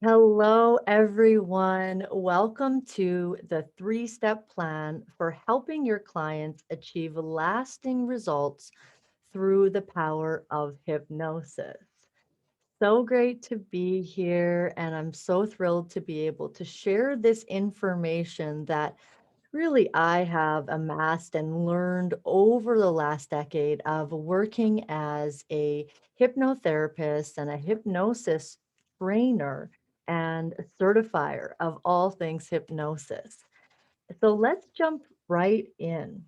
Hello, everyone. Welcome to the three-step plan for helping your clients achieve lasting results through the power of hypnosis. So great to be here, and I'm so thrilled to be able to share this information that really I have amassed and learned over the last decade of working as a hypnotherapist and a hypnosis trainer and certifier of all things hypnosis. So let's jump right in.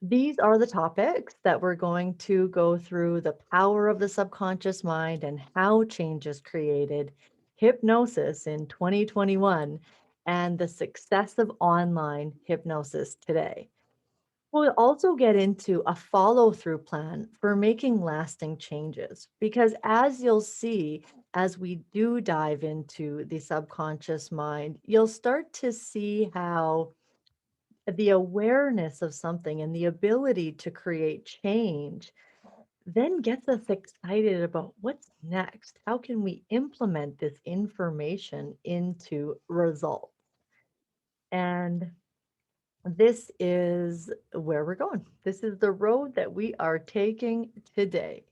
These are the topics that we're going to go through: the power of the subconscious mind and how change is created, hypnosis in 2021, and the success of online hypnosis today. We'll also get into a follow through plan for making lasting changes because, as you'll see, as we do dive into the subconscious mind, you'll start to see how the awareness of something and the ability to create change then gets us excited about what's next. How can we implement this information into results? And this is where we're going. This is the road that we are taking today.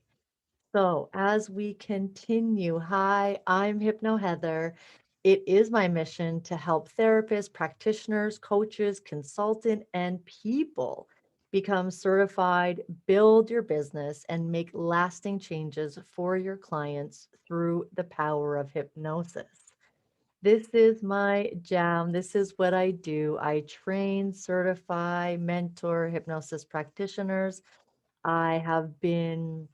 So, as we continue, hi, I'm Hypno Heather. It is my mission to help therapists, practitioners, coaches, consultant, and people become certified, build your business, and make lasting changes for your clients through the power of hypnosis. This is my jam. This is what I do. I train, certify, mentor hypnosis practitioners. I have been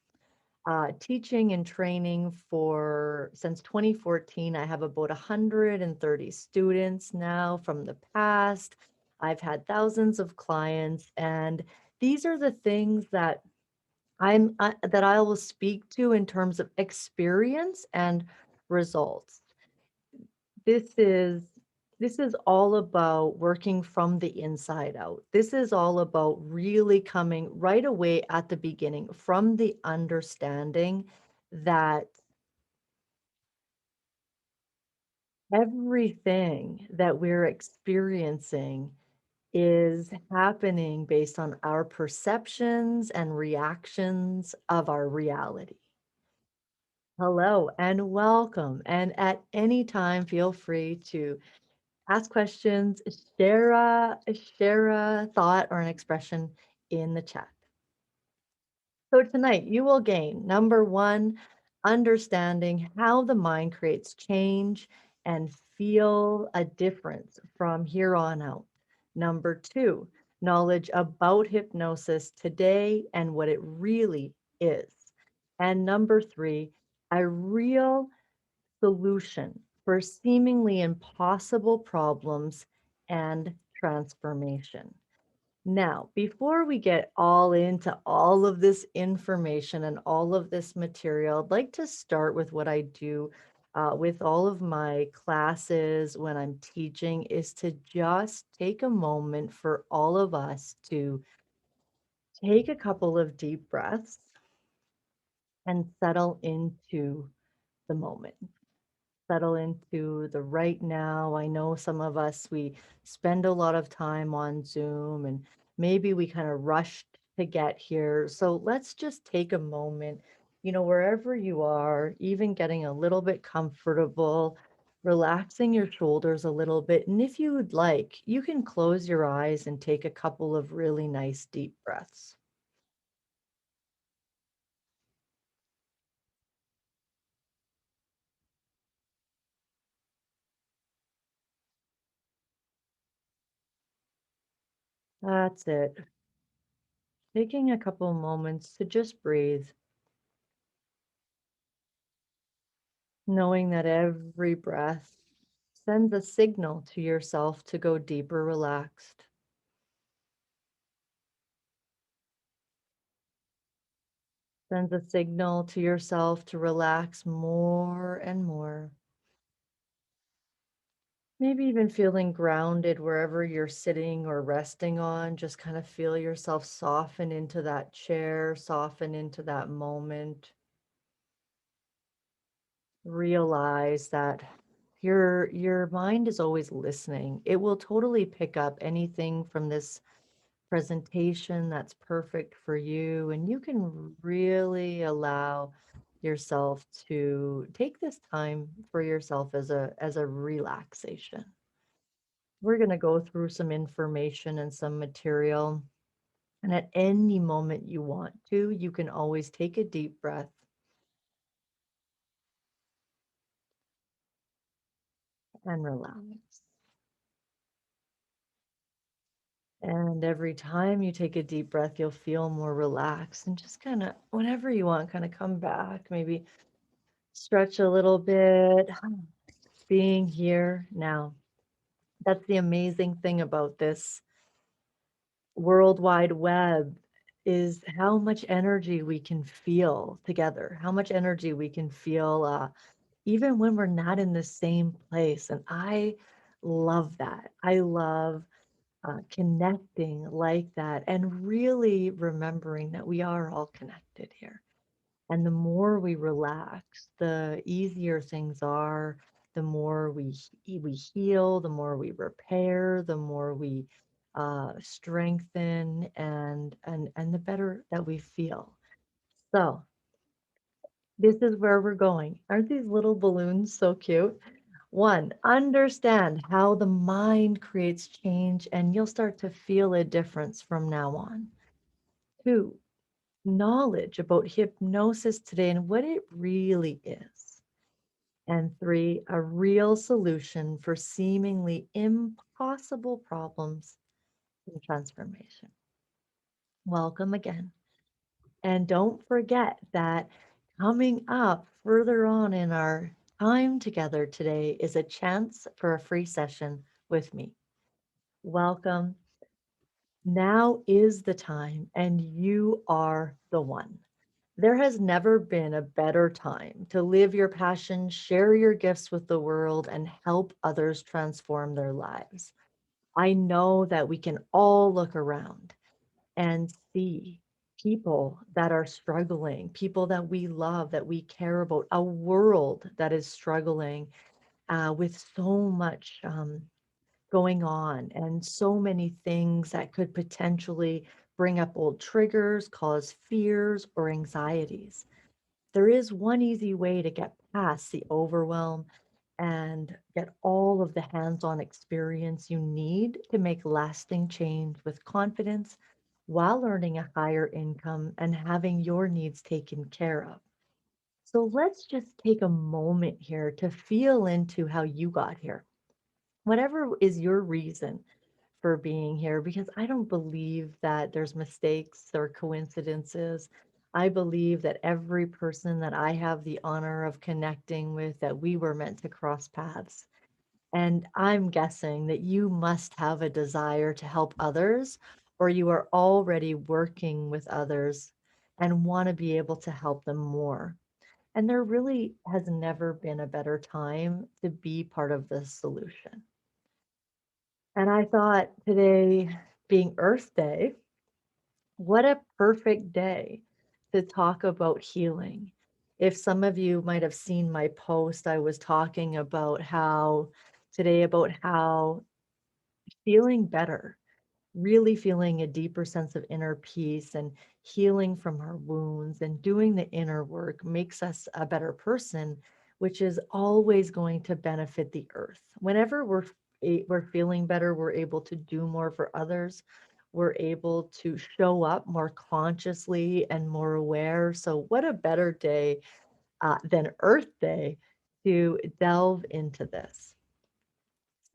teaching and training for since 2014. I have about 130 students now from the past. I've had thousands of clients, and these are the things that that I will speak to in terms of experience and results. This is this is all about working from the inside out. This is all about really coming right away at the beginning from the understanding that everything that we're experiencing is happening based on our perceptions and reactions of our reality. Hello and welcome. And at any time, feel free to ask questions, share a thought or an expression in the chat. So tonight you will gain number one, understanding how the mind creates change and feel a difference from here on out. Number two, knowledge about hypnosis today and what it really is. And number three, a real solution for seemingly impossible problems and transformation. Now, before we get all into all of this information and all of this material, I'd like to start with what I do with all of my classes when I'm teaching is to just take a moment for all of us to take a couple of deep breaths and settle into the moment. Settle into the right now. I know some of us, we spend a lot of time on Zoom and maybe we kind of rushed to get here. So let's just take a moment, wherever you are, even getting a little bit comfortable, relaxing your shoulders a little bit. And if you would like, you can close your eyes and take a couple of really nice deep breaths. That's it. Taking a couple moments to just breathe, knowing that every breath sends a signal to yourself to go deeper relaxed. Sends a signal to yourself to relax more and more. Maybe even feeling grounded wherever you're sitting or resting on. Just kind of feel yourself soften into that chair, soften into that moment. realize that your mind is always listening. It will totally pick up anything from this presentation that's perfect for you, and you can really allow yourself to take this time for yourself as a relaxation. We're going to go through some information and some material, and at any moment you want to, you can always take a deep breath and relax. And every time you take a deep breath, you'll feel more relaxed, and just kind of, whenever you want, kind of come back, maybe stretch a little bit, being here now. That's the amazing thing about this World Wide Web, is how much energy we can feel together, how much energy we can feel even when we're not in the same place. And I love that. I love connecting like that and really remembering that we are all connected here. And the more we relax, the easier things are, the more we heal, the more we repair, the more we strengthen, and the better that we feel. So this is where we're going. Aren't these little balloons so cute? One, understand how the mind creates change, and you'll start to feel a difference from now on. Two, knowledge about hypnosis today and what it really is. And three, a real solution for seemingly impossible problems in transformation. Welcome again. And don't forget that coming up further on in our time together today is a chance for a free session with me. Welcome. Now is the time, and you are the one. There has never been a better time to live your passion, share your gifts with the world, and help others transform their lives. I know that we can all look around and see people that are struggling, people that we love, that we care about, a world that is struggling with so much going on and so many things that could potentially bring up old triggers, cause fears or anxieties. There is one easy way to get past the overwhelm and get all of the hands on experience you need to make lasting change with confidence while earning a higher income and having your needs taken care of. So let's just take a moment here to feel into how you got here. Whatever is your reason for being here, because I don't believe that there's mistakes or coincidences. I believe that every person that I have the honor of connecting with, that we were meant to cross paths. And I'm guessing that you must have a desire to help others, or you are already working with others and want to be able to help them more. And there really has never been a better time to be part of the solution. And I thought today, being Earth Day, what a perfect day to talk about healing. If some of you might have seen my post, I was talking about how today, about how feeling better, really feeling a deeper sense of inner peace and healing from our wounds and doing the inner work makes us a better person, which is always going to benefit the earth. Whenever we're feeling better, we're able to do more for others. We're able to show up more consciously and more aware. So, what a better day than Earth Day to delve into this.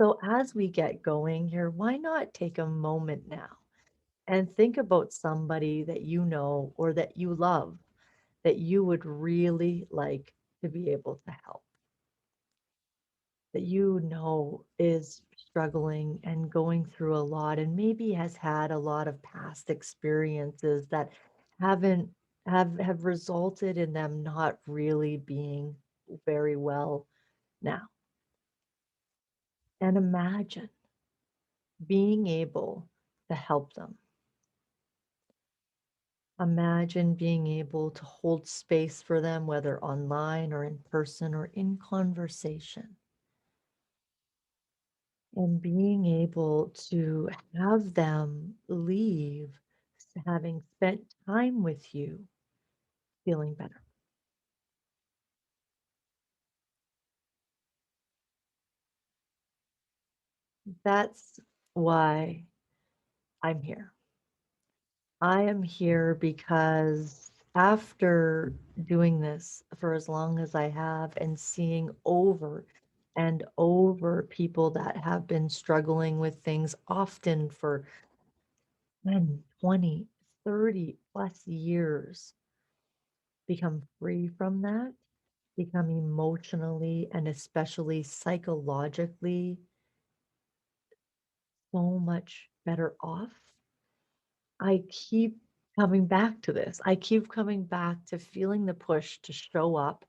So, as we get going here, why not take a moment now and think about somebody that you know or that you love that you would really like to be able to help, that you know is struggling and going through a lot and maybe has had a lot of past experiences that haven't have resulted in them not really being very well now. And imagine being able to help them. Imagine being able to hold space for them, whether online or in person or in conversation, and being able to have them leave having spent time with you feeling better. That's why I'm here. I am here because after doing this for as long as I have and seeing over and over people that have been struggling with things often for 10, 20, 30 plus years become free from that, become emotionally and especially psychologically so much better off. I keep coming back to this. I keep coming back to feeling the push to show up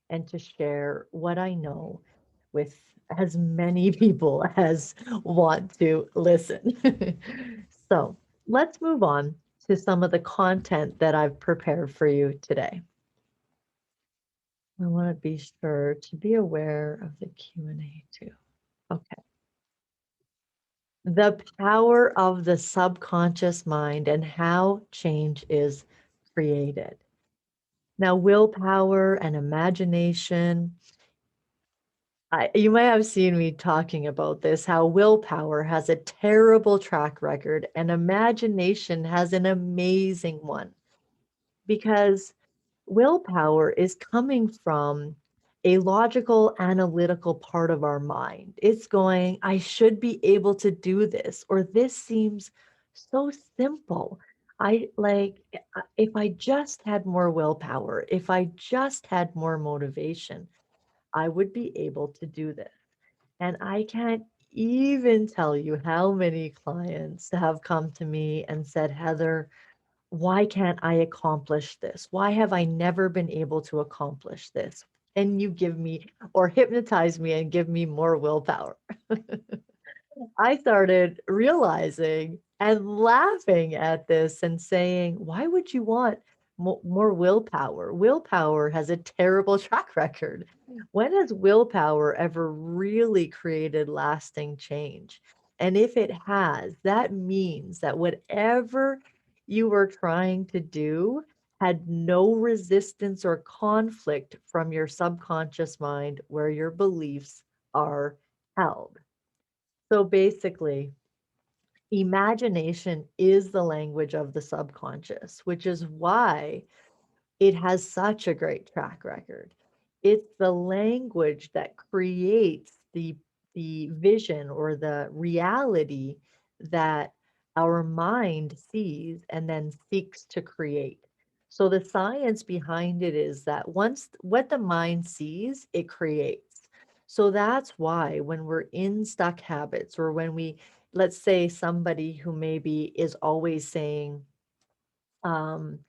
and to share what I know with as many people as want to listen. So let's move on to some of the content that I've prepared for you today. I want to be sure to be aware of the Q&A too. Okay. The power of the subconscious mind and how change is created. Now, willpower and imagination, you might have seen me talking about this, how willpower has a terrible track record and imagination has an amazing one because willpower is coming from a logical, analytical part of our mind. It's going, I should be able to do this, or this seems so simple. I like, if I just had more willpower, if I just had more motivation, I would be able to do this. And I can't even tell you how many clients have come to me and said, Heather, why can't I accomplish this? Why have I never been able to accomplish this? And you give me or hypnotize me and give me more willpower. I started realizing and laughing at this and saying, why would you want more willpower? Willpower has a terrible track record. When has willpower ever really created lasting change? And if it has, that means that whatever you were trying to do had no resistance or conflict from your subconscious mind where your beliefs are held. So basically, imagination is the language of the subconscious, which is why it has such a great track record. It's the language that creates the vision or the reality that our mind sees and then seeks to create. So the science behind it is that once what the mind sees, it creates. So that's why when we're in stuck habits or when we, let's say somebody who maybe is always saying, um,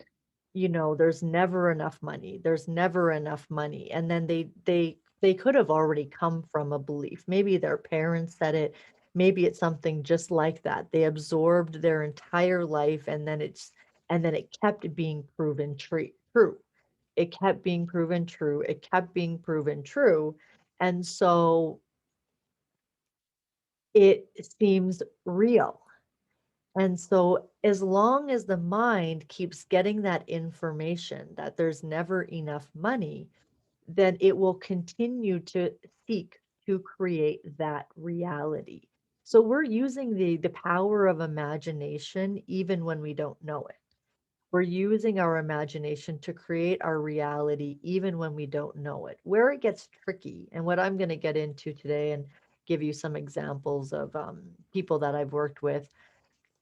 there's never enough money. There's never enough money. And then they could have already come from a belief. Maybe their parents said it. Maybe it's something just like that. They absorbed their entire life and then it kept being proven true. It kept being proven true. It kept being proven true. And so it seems real. And so, as long as the mind keeps getting that information that there's never enough money, then it will continue to seek to create that reality. So, we're using the power of imagination even when we don't know it. We're using our imagination to create our reality even when we don't know it. Where it gets tricky, and what I'm going to get into today and give you some examples of people that I've worked with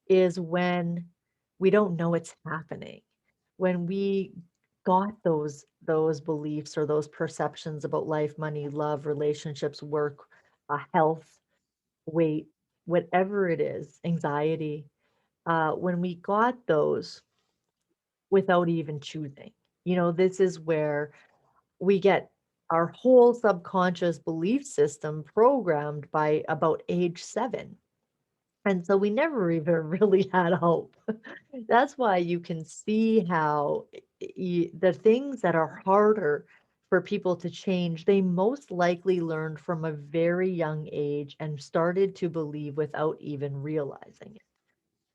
is when we don't know it's happening. When we got those beliefs or those perceptions about life, money, love, relationships, work, health, weight, whatever it is, anxiety, when we got those without even choosing. This is where we get our whole subconscious belief system programmed by about age 7. And so we never even really had hope. That's why you can see how the things that are harder for people to change, they most likely learned from a very young age and started to believe without even realizing it.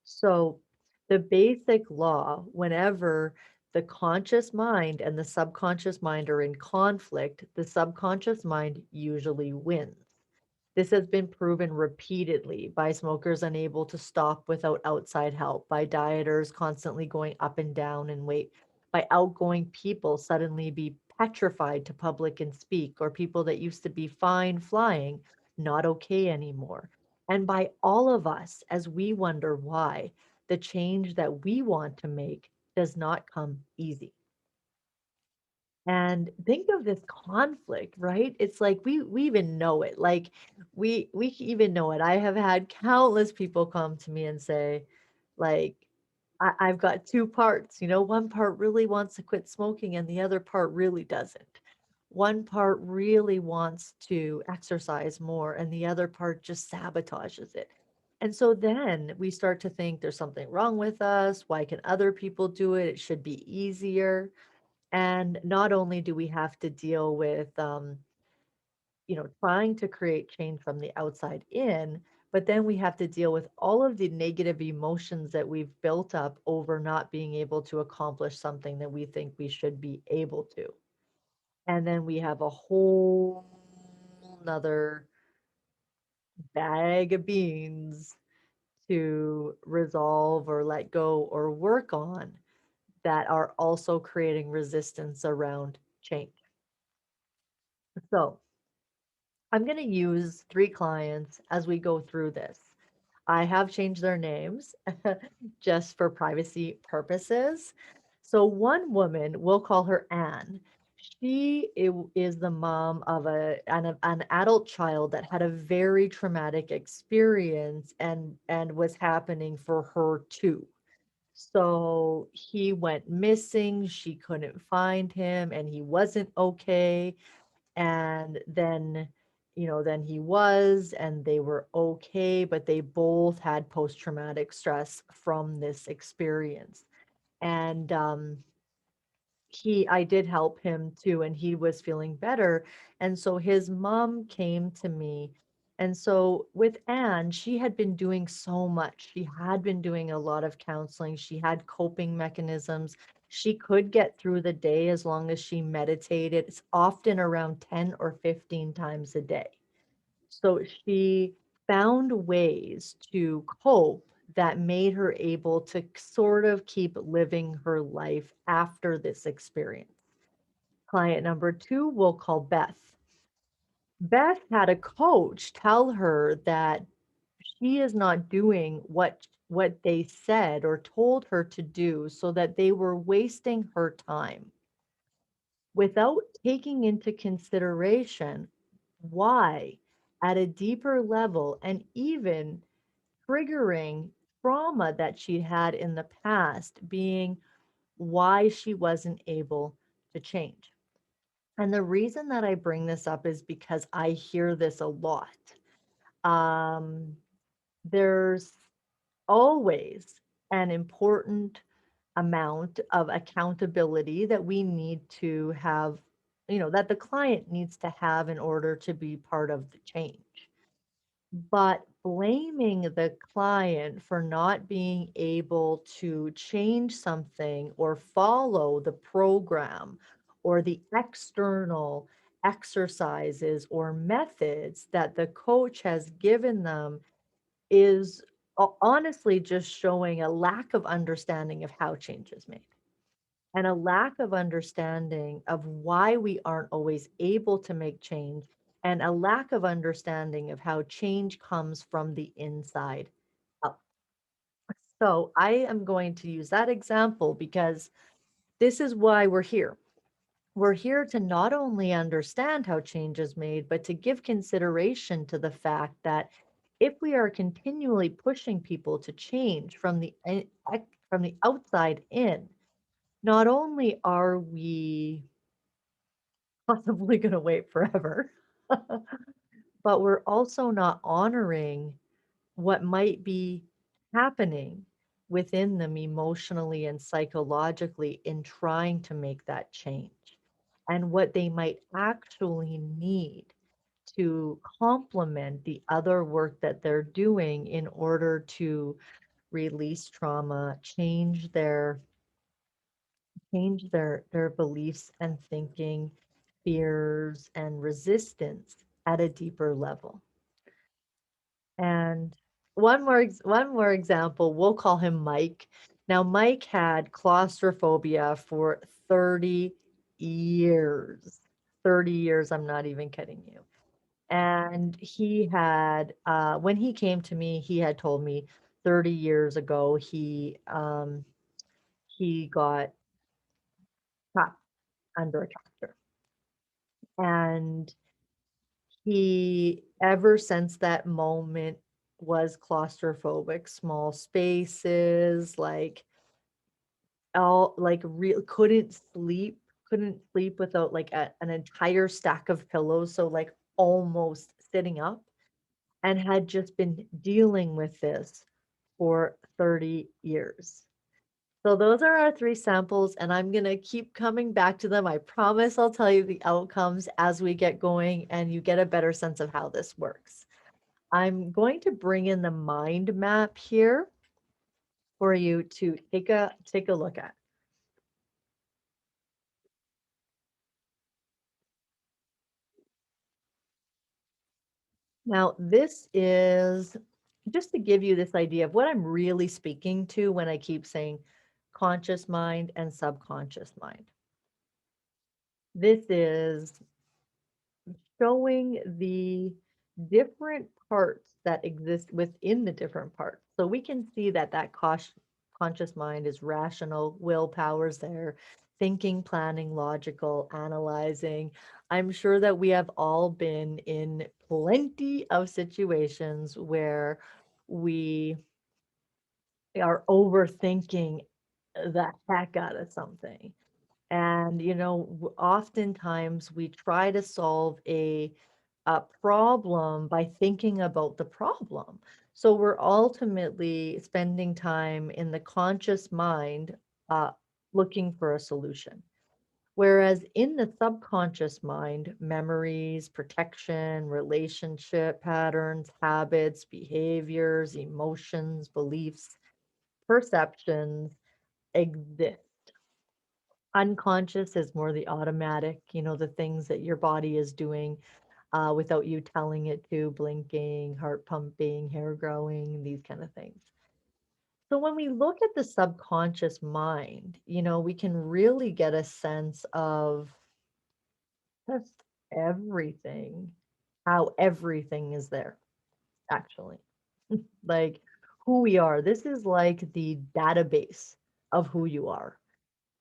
So, the basic law, whenever the conscious mind and the subconscious mind are in conflict, the subconscious mind usually wins. This has been proven repeatedly by smokers unable to stop without outside help, by dieters constantly going up and down in weight, by outgoing people suddenly be petrified to public and speak, or people that used to be fine flying, not okay anymore. And by all of us as we wonder why the change that we want to make does not come easy. And think of this conflict, right? It's like we even know it. Like we even know it. I have had countless people come to me and say, like, I've got two parts. One part really wants to quit smoking, and the other part really doesn't. One part really wants to exercise more, and the other part just sabotages it. And so then we start to think there's something wrong with us. Why can other people do it? It should be easier. And not only do we have to deal with, trying to create change from the outside in, but then we have to deal with all of the negative emotions that we've built up over not being able to accomplish something that we think we should be able to. And then we have a whole nother bag of beans to resolve or let go or work on that are also creating resistance around change. So, I'm going to use three clients as we go through this. I have changed their names just for privacy purposes. So, one woman, we'll call her Anne. Is the mom of an adult child that had a very traumatic experience and was happening for her too. So he went missing, she couldn't find him, and he wasn't okay, and then he was, and they were okay, but they both had post-traumatic stress from this experience. And he I did help him too, and he was feeling better. And so his mom came to me. And so with Anne, she had been doing so much. She had been doing a lot of counseling. She had coping mechanisms. She could get through the day as long as she meditated. It's often around 10 or 15 times a day. So she found ways to cope that made her able to sort of keep living her life after this experience. Client number two, we'll call Beth. Beth had a coach tell her that she is not doing what they said or told her to do, so that they were wasting her time without taking into consideration why at a deeper level, and even triggering trauma that she had in the past being why she wasn't able to change. And the reason that I bring this up is because I hear this a lot. Um, there's always an important amount of accountability that we need to have, that the client needs to have in order to be part of the change. But blaming the client for not being able to change something or follow the program or the external exercises or methods that the coach has given them is honestly just showing a lack of understanding of how change is made and a lack of understanding of why we aren't always able to make change, and a lack of understanding of how change comes from the inside out. So I am going to use that example because this is why we're here. We're here to not only understand how change is made, but to give consideration to the fact that if we are continually pushing people to change from the outside in, not only are we possibly going to wait forever, but we're also not honoring what might be happening within them emotionally and psychologically in trying to make that change, and what they might actually need to complement the other work that they're doing in order to release trauma, change their beliefs and thinking, fears and resistance at a deeper level. And one more example, we'll call him Mike. Now Mike had claustrophobia for 30 years. 30 years, I'm not even kidding you. And he had when he came to me, he had told me 30 years ago he got trapped under a tractor. And he, ever since that moment, was claustrophobic, small spaces, like all like real couldn't sleep without like an entire stack of pillows, so like almost sitting up, and had just been dealing with this for 30 years. So those are our three samples, and I'm going to keep coming back to them. I promise I'll tell you the outcomes as we get going and you get a better sense of how this works. I'm going to bring in the mind map here for you to take a look at. Now, this is just to give you this idea of what I'm really speaking to when I keep saying conscious mind and subconscious mind. This is showing the different parts that exist within the different parts. So we can see that conscious mind is rational, willpower's there, thinking, planning, logical, analyzing. I'm sure that we have all been in plenty of situations where we are overthinking the heck out of something. And, oftentimes we try to solve a problem by thinking about the problem. So we're ultimately spending time in the conscious mind uh, looking for a solution. Whereas in the subconscious mind, memories, protection, relationship patterns, habits, behaviors, emotions, beliefs, perceptions exist. Unconscious is more the automatic, the things that your body is doing without you telling it to, blinking, heart pumping, hair growing, these kind of things. So when we look at the subconscious mind, we can really get a sense of just everything, how everything is there, actually. Like who we are. This is like the database of who you are.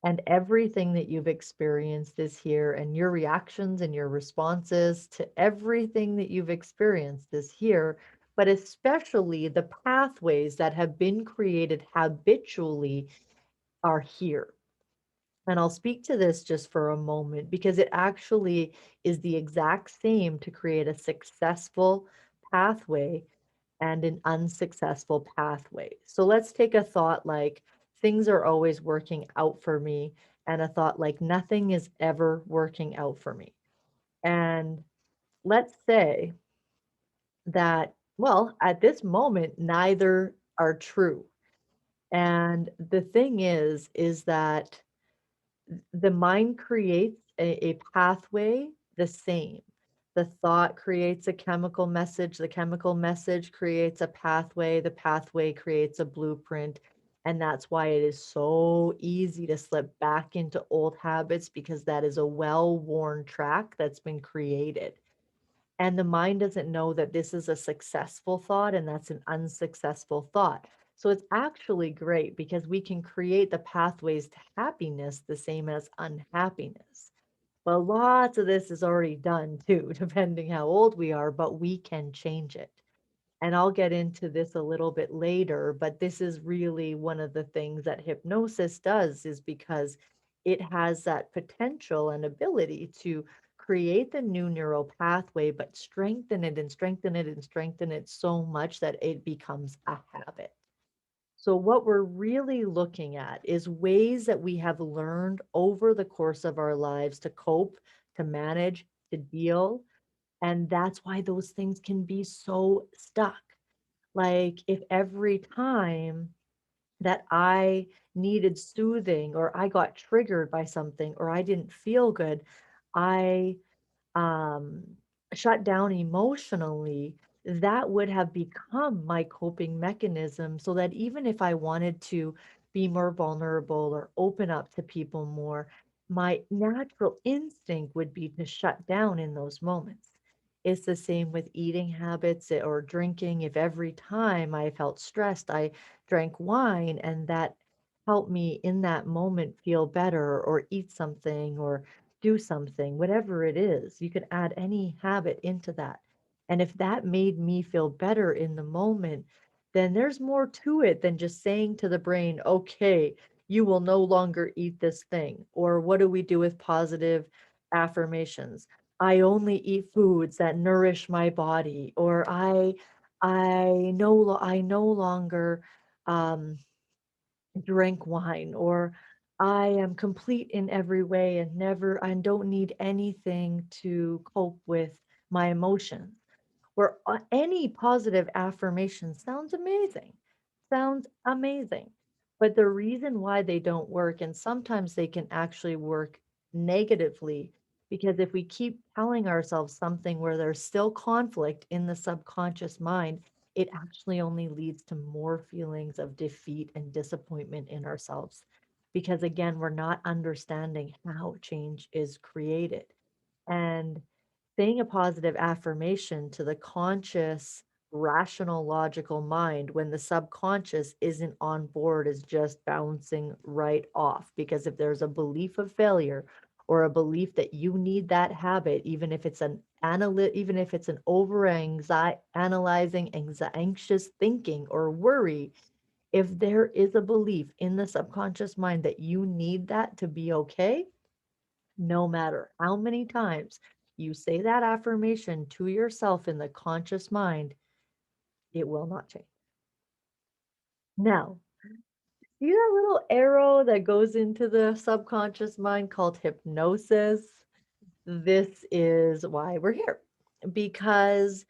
And everything that you've experienced is here, and your reactions and your responses to everything that you've experienced is here, but especially the pathways that have been created habitually are here. And I'll speak to this just for a moment because it actually is the exact same to create a successful pathway and an unsuccessful pathway. So let's take a thought like things are always working out for me, and a thought like nothing is ever working out for me. And let's say that, well, at this moment, neither are true. And the thing is that the mind creates a pathway the same. The thought creates a chemical message. The chemical message creates a pathway. The pathway creates a blueprint. And that's why it is so easy to slip back into old habits, because that is a well worn track that's been created. And the mind doesn't know that this is a successful thought and that's an unsuccessful thought. So it's actually great because we can create the pathways to happiness the same as unhappiness. But lots of this is already done too, depending how old we are, but we can change it. And I'll get into this a little bit later, but this is really one of the things that hypnosis does, is because it has that potential and ability to create the new neural pathway, but strengthen it and strengthen it and strengthen it so much that it becomes a habit. So, what we're really looking at is ways that we have learned over the course of our lives to cope, to manage, to deal. And that's why those things can be so stuck. Like, if every time that I needed soothing or I got triggered by something or I didn't feel good, I um, shut down emotionally, that would have become my coping mechanism so that even if I wanted to be more vulnerable or open up to people more, my natural instinct would be to shut down in those moments. It's the same with eating habits or drinking. If every time I felt stressed, I drank wine and that helped me in that moment feel better or eat something or do something, whatever it is. You could add any habit into that. And if that made me feel better in the moment, then there's more to it than just saying to the brain, okay, you will no longer eat this thing. Or what do we do with positive affirmations? I only eat foods that nourish my body, or I no longer um drink wine, or I am complete in every way and never I don't need anything to cope with my emotions. Where any positive affirmation sounds amazing. Sounds amazing. But the reason why they don't work, and sometimes they can actually work negatively, because if we keep telling ourselves something where there's still conflict in the subconscious mind, it actually only leads to more feelings of defeat and disappointment in ourselves. Because again, we're not understanding how change is created. And saying a positive affirmation to the conscious, rational, logical mind when the subconscious isn't on board is just bouncing right off. Because if there's a belief of failure or a belief that you need that habit, even if it's even if it's an over analyzing, anxious thinking or worry, if there is a belief in the subconscious mind that you need that to be okay, no matter how many times you say that affirmation to yourself in the conscious mind, it will not change. Now, see that little arrow that goes into the subconscious mind called hypnosis? This is why we're here, because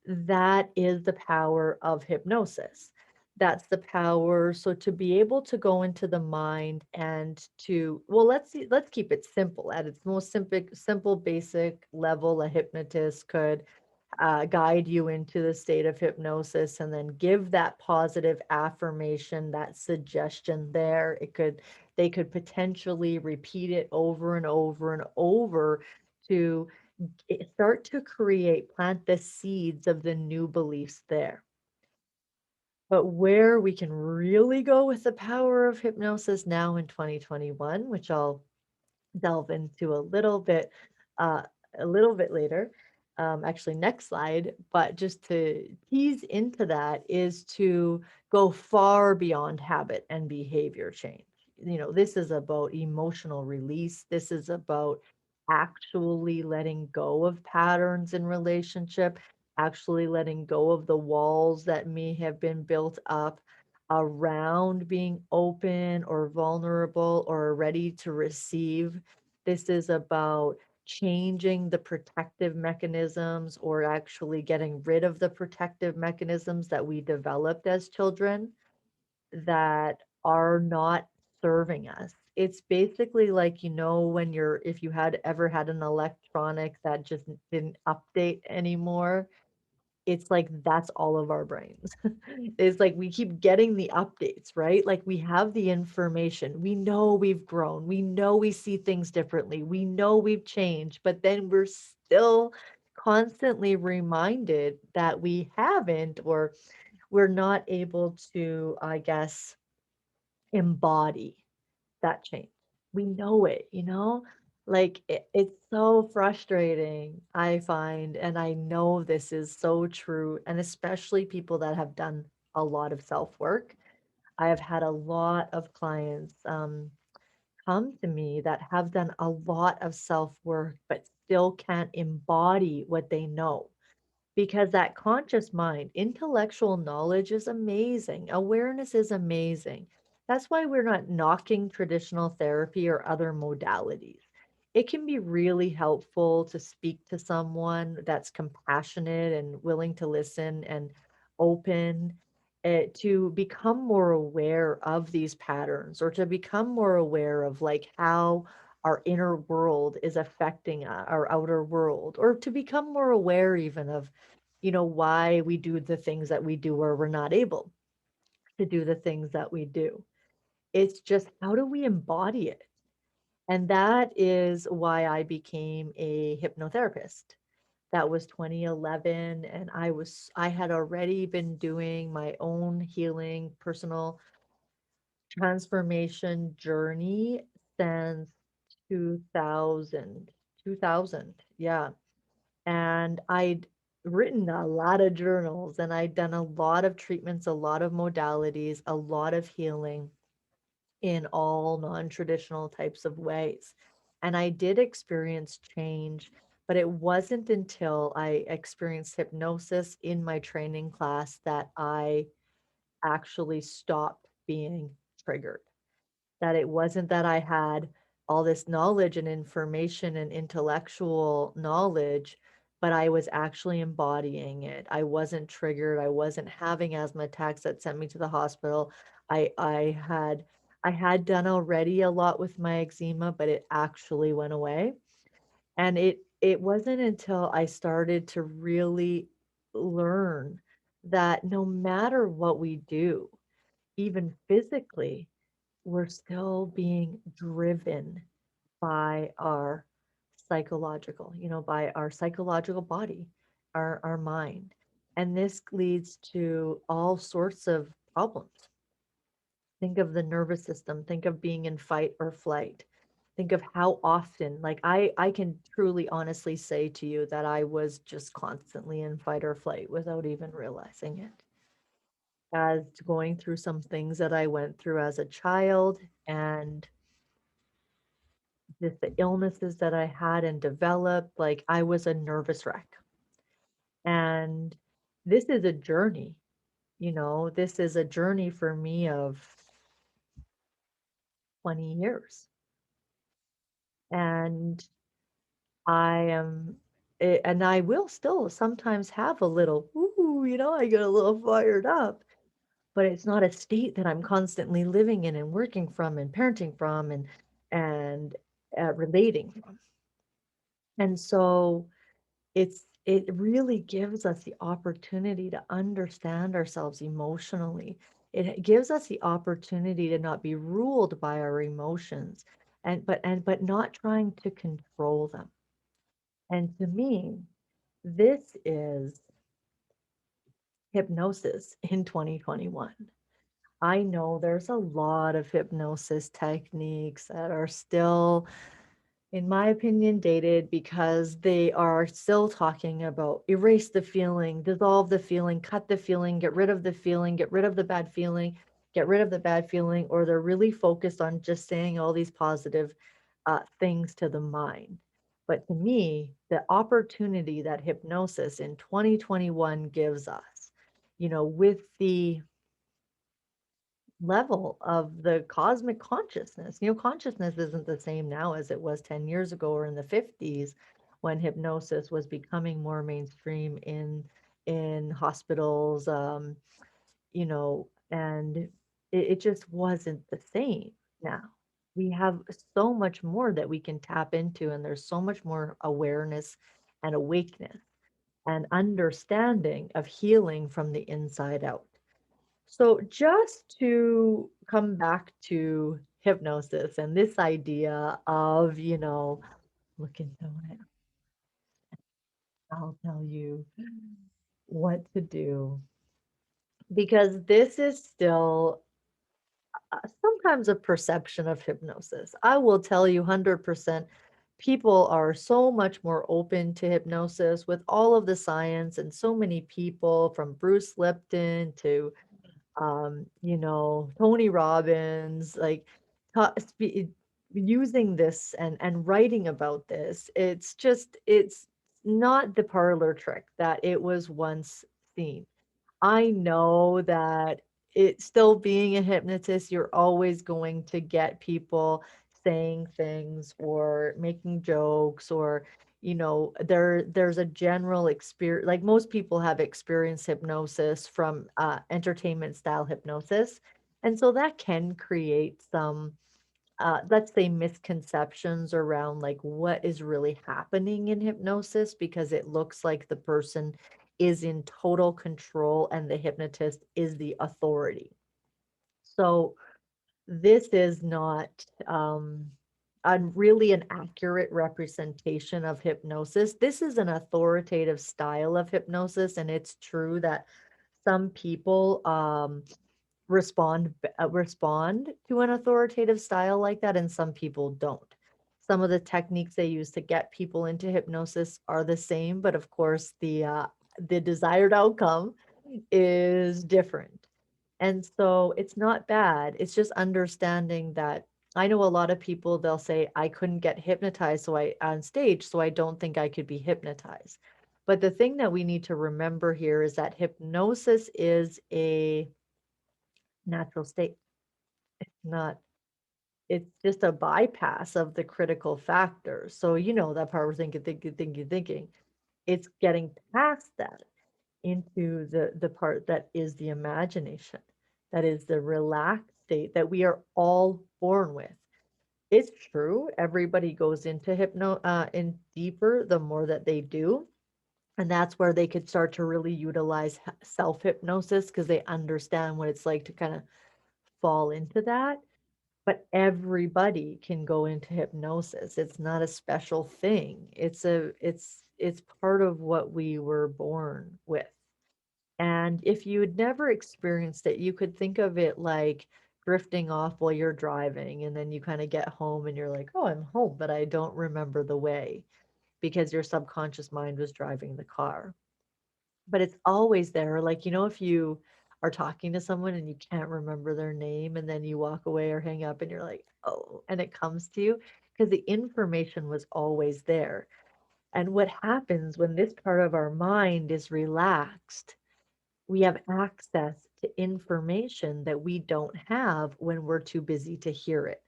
that is the power of hypnosis. That's the power. So to be able to go into the mind and to, well, let's keep it simple. At its most simple, basic level, a hypnotist could guide you into the state of hypnosis and then give that positive affirmation, that suggestion there. They could potentially repeat it over and over and over to start to plant the seeds of the new beliefs there. But where we can really go with the power of hypnosis now in 2021, which I'll delve into uh, a little bit later. Actually, next slide. But just to tease into that is to go far beyond habit and behavior change. This is about emotional release. This is about actually letting go of patterns in relationship, actually letting go of the walls that may have been built up around being open or vulnerable or ready to receive. This is about changing the protective mechanisms or actually getting rid of the protective mechanisms that we developed as children that are not serving us. It's basically like, when if you had ever had an electronic that just didn't update anymore, it's like that's all of our brains. It's like we keep getting the updates, right? Like we have the information. We know we've grown. We know we see things differently. We know we've changed, but then we're still constantly reminded that we haven't, or we're not able to, I guess, embody that change. We know it. Like it's so frustrating, I find, and I know this is so true, and especially people that have done a lot of self work. I have had a lot of clients come to me that have done a lot of self work, but still can't embody what they know, because that conscious mind, intellectual knowledge is amazing, awareness is amazing. That's why we're not knocking traditional therapy or other modalities. It can be really helpful to speak to someone that's compassionate and willing to listen and open, to become more aware of these patterns, or to become more aware of like how our inner world is affecting our outer world, or to become more aware even of, why we do the things that we do, or we're not able to do the things that we do. It's just, how do we embody it? And that is why I became a hypnotherapist. That was 2011, and I had already been doing my own healing, personal transformation journey since 2000. 2000, yeah. And I'd written a lot of journals, and I'd done a lot of treatments, a lot of modalities, a lot of healing in all non-traditional types of ways. And I did experience change, but it wasn't until I experienced hypnosis in my training class that I actually stopped being triggered. That it wasn't that I had all this knowledge and information and intellectual knowledge, but I was actually embodying it. I wasn't triggered. I wasn't having asthma attacks that sent me to the hospital. I had done already a lot with my eczema, but it actually went away. And it wasn't until I started to really learn that no matter what we do, even physically, we're still being driven by our by our psychological body, our mind. And this leads to all sorts of problems. Think of the nervous system, think of being in fight or flight. Think of how often, like I can truly honestly say to you that I was just constantly in fight or flight without even realizing it, as going through some things that I went through as a child, and just the illnesses that I had and developed. Like, I was a nervous wreck. And this is a journey, this is a journey for me of 20 years. And I am, and I will still sometimes have a little, ooh, I get a little fired up, but it's not a state that I'm constantly living in and working from and parenting from and relating from. And so it really gives us the opportunity to understand ourselves emotionally. It gives us the opportunity to not be ruled by our emotions, but not trying to control them. And to me, this is hypnosis in 2021. I know there's a lot of hypnosis techniques that are still, in my opinion, dated, because they are still talking about erase the feeling, dissolve the feeling, cut the feeling, get rid of the feeling, get rid of the bad feeling, get rid of the bad feeling, or they're really focused on just saying all these positive things to the mind. But to me, the opportunity that hypnosis in 2021 gives us, with the level of the cosmic consciousness. Consciousness isn't the same now as it was 10 years ago or in the 50s, when hypnosis was becoming more mainstream in hospitals, and it just wasn't the same now. We have so much more that we can tap into, and there's so much more awareness and awakeness and understanding of healing from the inside out. So, just to come back to hypnosis and this idea of, look into it, I'll tell you what to do, because this is still sometimes a perception of hypnosis. I will tell you 100%, people are so much more open to hypnosis with all of the science, and so many people, from Bruce Lipton to Tony Robbins, like, using this and writing about this, it's not the parlor trick that it was once seen. I know that it still being a hypnotist, you're always going to get people saying things or making jokes, or there's a general experience, like most people have experienced hypnosis from entertainment style hypnosis. And so that can create some let's say misconceptions around like what is really happening in hypnosis, because it looks like the person is in total control and the hypnotist is the authority. So this is not um really an accurate representation of hypnosis. This is an authoritative style of hypnosis, and it's true that some people respond to an authoritative style like that, and some people don't. Some of the techniques they use to get people into hypnosis are the same, but of course the desired outcome is different. And so it's not bad. It's just understanding that I know a lot of people, they'll say, I couldn't get hypnotized so I on stage, so I don't think I could be hypnotized. But the thing that we need to remember here is that hypnosis is a natural state. Not It's just a bypass of the critical factors. So you know that part we're thinking. It's getting past that into the part that is the imagination, that is the relaxed state that we are all born with. It's true, everybody goes into in deeper the more that they do. And that's where they could start to really utilize self hypnosis, because they understand what it's like to kind of fall into that. But everybody can go into hypnosis. It's not a special thing. It's part of what we were born with. And if you had never experienced it, you could think of it like drifting off while you're driving, and then you kind of get home and you're like, "Oh, I'm home, but I don't remember the way," because your subconscious mind was driving the car. But it's always there. Like, if you are talking to someone and you can't remember their name, and then you walk away or hang up and you're like, oh, and it comes to you because the information was always there. And what happens when this part of our mind is relaxed, we have access to information that we don't have when we're too busy to hear it.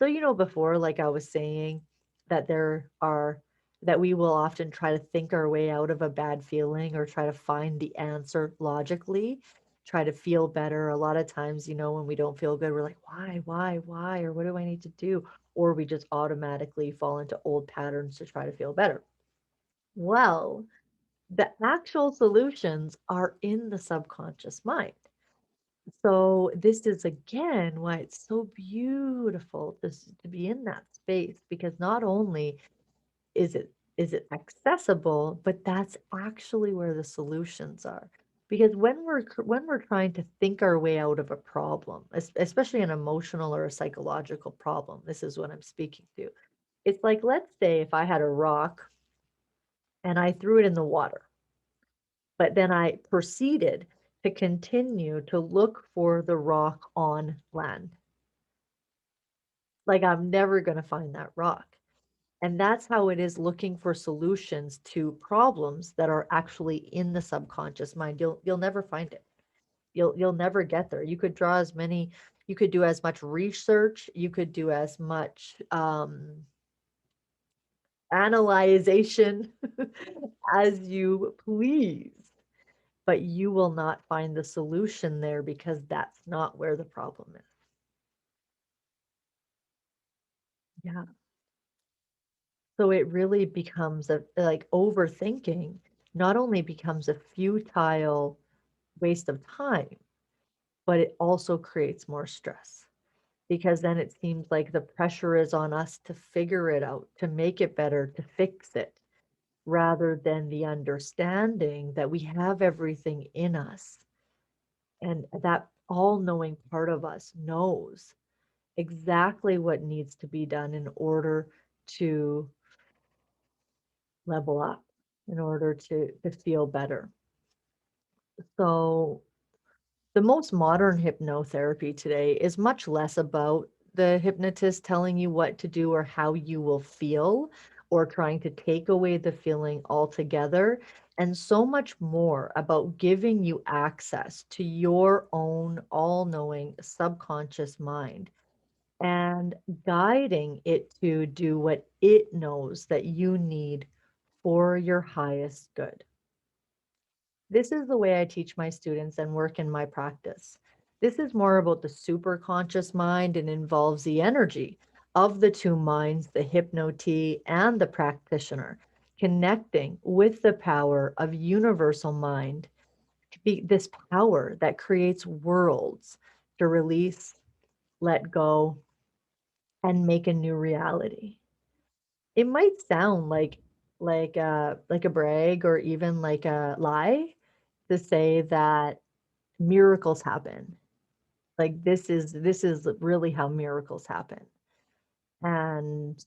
So, before, like I was saying, that that we will often try to think our way out of a bad feeling or try to find the answer logically, try to feel better. A lot of times, when we don't feel good, we're like, why, or what do I need to do? Or we just automatically fall into old patterns to try to feel better. Well, the actual solutions are in the subconscious mind. So this is again why it's so beautiful to be in that space, because not only is it accessible, but that's actually where the solutions are. Because when we're trying to think our way out of a problem, especially an emotional or a psychological problem, this is what I'm speaking to. It's like, let's say if I had a rock and I threw it in the water, but then I proceeded to continue to look for the rock on land. Like, I'm never going to find that rock. And that's how it is looking for solutions to problems that are actually in the subconscious mind. You'll never find it. You'll never get there. You could do as much research, you could do as much analyzation as you please, but you will not find the solution there, because that's not where the problem is. Yeah. So it really becomes like overthinking not only becomes a futile waste of time, but it also creates more stress, because then it seems like the pressure is on us to figure it out, to make it better, to fix it, rather than the understanding that we have everything in us, and that all knowing part of us knows exactly what needs to be done in order to level up, in order to feel better. So the most modern hypnotherapy today is much less about the hypnotist telling you what to do or how you will feel or trying to take away the feeling altogether, and so much more about giving you access to your own all-knowing subconscious mind and guiding it to do what it knows that you need for your highest good. This is the way I teach my students and work in my practice. This is more about the superconscious mind and involves the energy of the two minds, the hypnotee and the practitioner, connecting with the power of universal mind, to be this power that creates worlds to release, let go, and make a new reality. It might sound like a brag or even like a lie to say that miracles happen. Like this is really how miracles happen. And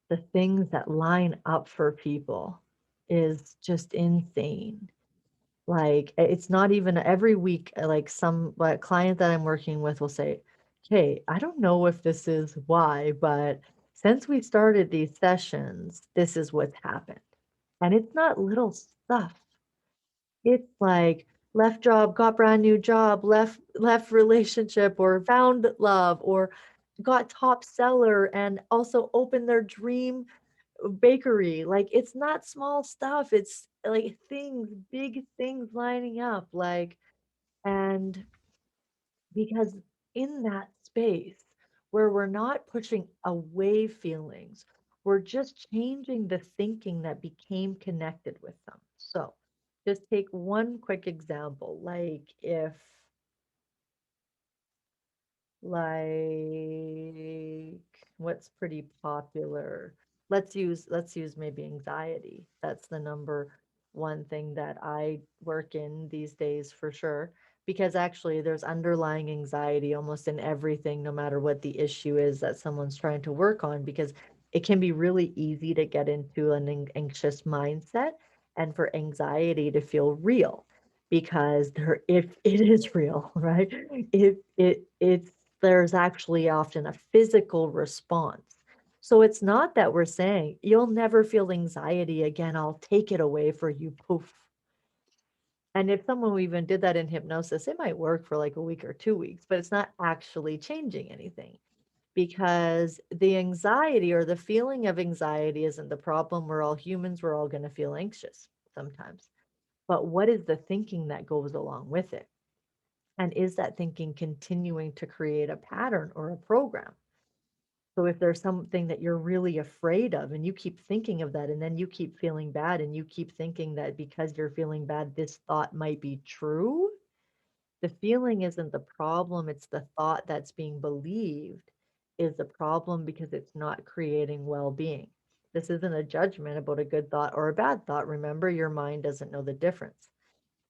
the things that line up for people is just insane. Like it's not even every week, like some like client that I'm working with will say, "Okay, I don't know if this is why, but since we started these sessions, this is what's happened." And it's not little stuff. It's like left job, got brand new job, left relationship, or found love, or got top seller and also opened their dream bakery. Like it's not small stuff. It's like things, big things lining up. Like, and because in that space where we're not pushing away feelings, we're just changing the thinking that became connected with them. So just take one quick example. Like what's pretty popular? Let's use maybe anxiety. That's the number one thing that I work in these days for sure. Because actually there's underlying anxiety almost in everything, no matter what the issue is that someone's trying to work on, because it can be really easy to get into an anxious mindset and for anxiety to feel real because there if it is real, right? It's there's actually often a physical response. So it's not that we're saying you'll never feel anxiety again, I'll take it away for you, poof. And if someone even did that in hypnosis, it might work for like a week or 2 weeks, but it's not actually changing anything because the anxiety or the feeling of anxiety isn't the problem. We're all humans, we're all going to feel anxious sometimes. But what is the thinking that goes along with it? And is that thinking continuing to create a pattern or a program? So if there's something that you're really afraid of and you keep thinking of that and then you keep feeling bad and you keep thinking that because you're feeling bad, this thought might be true, the feeling isn't the problem, it's the thought that's being believed is the problem because it's not creating well-being. This isn't a judgment about a good thought or a bad thought. Remember, your mind doesn't know the difference.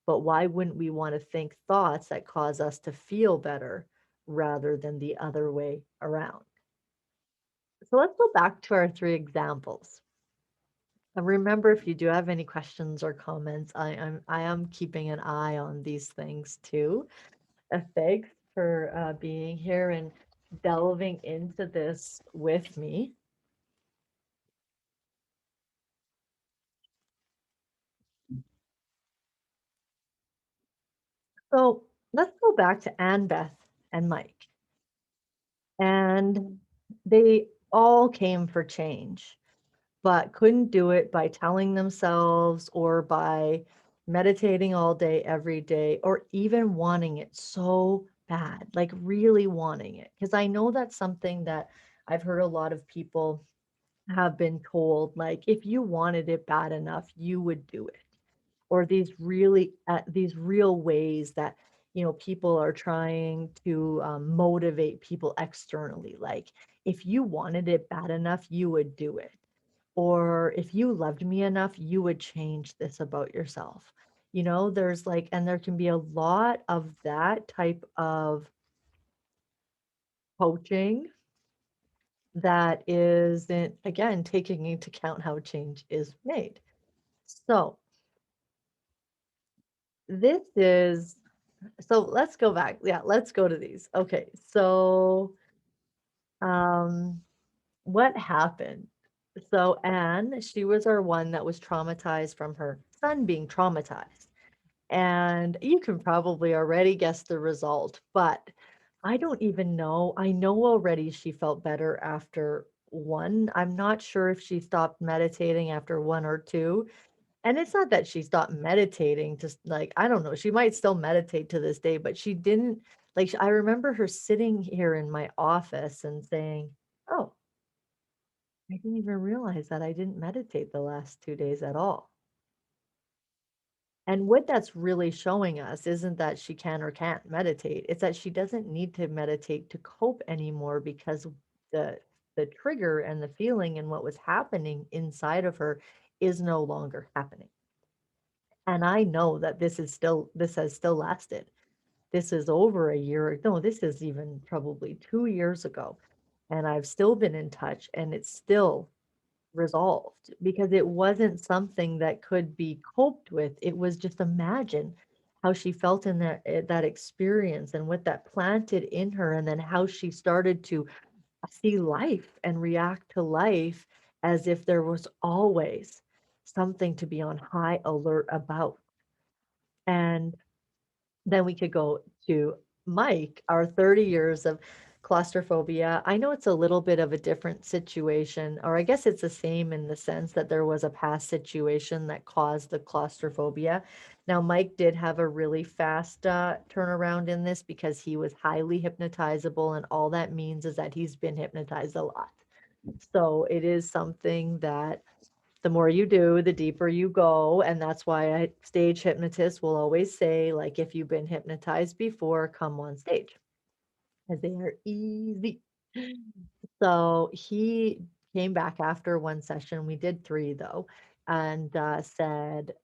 But why wouldn't we want to think thoughts that cause us to feel better rather than the other way around? So let's go back to our three examples. And remember, if you do have any questions or comments, I am keeping an eye on these things too. Thanks for being here and delving into this with me. So let's go back to Ann, Beth, and Mike. And they all came for change, but couldn't do it by telling themselves or by meditating all day, every day, or even wanting it so bad, like really wanting it. Because I know that's something that I've heard a lot of people have been told, like, if you wanted it bad enough, you would do it. Or these real ways that people are trying to motivate people externally, like if you wanted it bad enough you would do it, or if you loved me enough you would change this about yourself. There's like, and there can be a lot of that type of coaching that isn't, again, taking into account how change is made. So this is so let's go back. Yeah, let's go to these. Okay. So Um, what happened? So Anne, she was our one that was traumatized from her son being traumatized. And you can probably already guess the result, but I don't even know. I know already she felt better after one. I'm not sure if she stopped meditating after one or two. And it's not that she stopped meditating, just like, I don't know, she might still meditate to this day, but she didn't like, I remember her sitting here in my office and saying, "Oh, I didn't even realize that I didn't meditate the last 2 days at all." And what that's really showing us isn't that she can or can't meditate, it's that she doesn't need to meditate to cope anymore because the the trigger and the feeling and what was happening inside of her is no longer happening. And I know that this has still lasted. This is over a year. No, this is even probably 2 years ago. And I've still been in touch and it's still resolved because it wasn't something that could be coped with. It was just imagine how she felt in that experience and what that planted in her, and then how she started to see life and react to life as if there was always something to be on high alert about. And then we could go to Mike, our 30 years of claustrophobia. I know it's a little bit of a different situation, or I guess it's the same in the sense that there was a past situation that caused the claustrophobia. Now, Mike did have a really fast turnaround in this because he was highly hypnotizable, and all that means is that he's been hypnotized a lot. So it is something that the more you do, the deeper you go. And that's why a stage hypnotist will always say, like, if you've been hypnotized before, come on stage, because they are easy. So he came back after one session. We did three though, and said,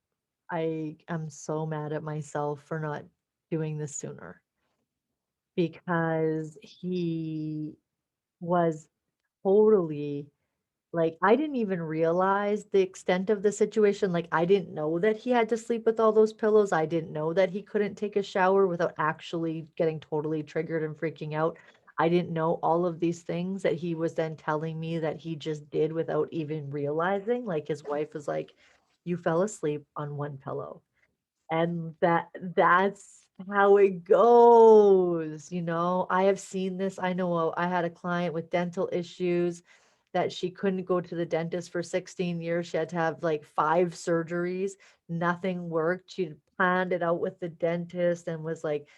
I am so mad at myself for not doing this sooner because he was totally like, I didn't even realize the extent of the situation, like, I didn't know that he had to sleep with all those pillows, I didn't know that he couldn't take a shower without actually getting totally triggered and freaking out. I didn't know all of these things that he was then telling me that he just did without even realizing, like, his wife was like, "You fell asleep on one pillow." And that's how it goes, you know? I have seen this. I know I had a client with dental issues that she couldn't go to the dentist for 16 years. She had to have like 5 surgeries. Nothing worked. She planned it out with the dentist and was like,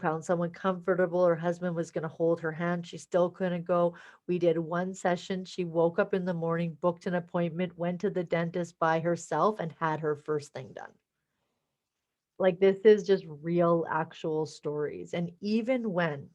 found someone comfortable. Her husband was going to hold her hand. She still couldn't go. We did one session. She woke up in the morning, booked an appointment, went to the dentist by herself, and had her first thing done. Like, this is just real, actual stories, and even when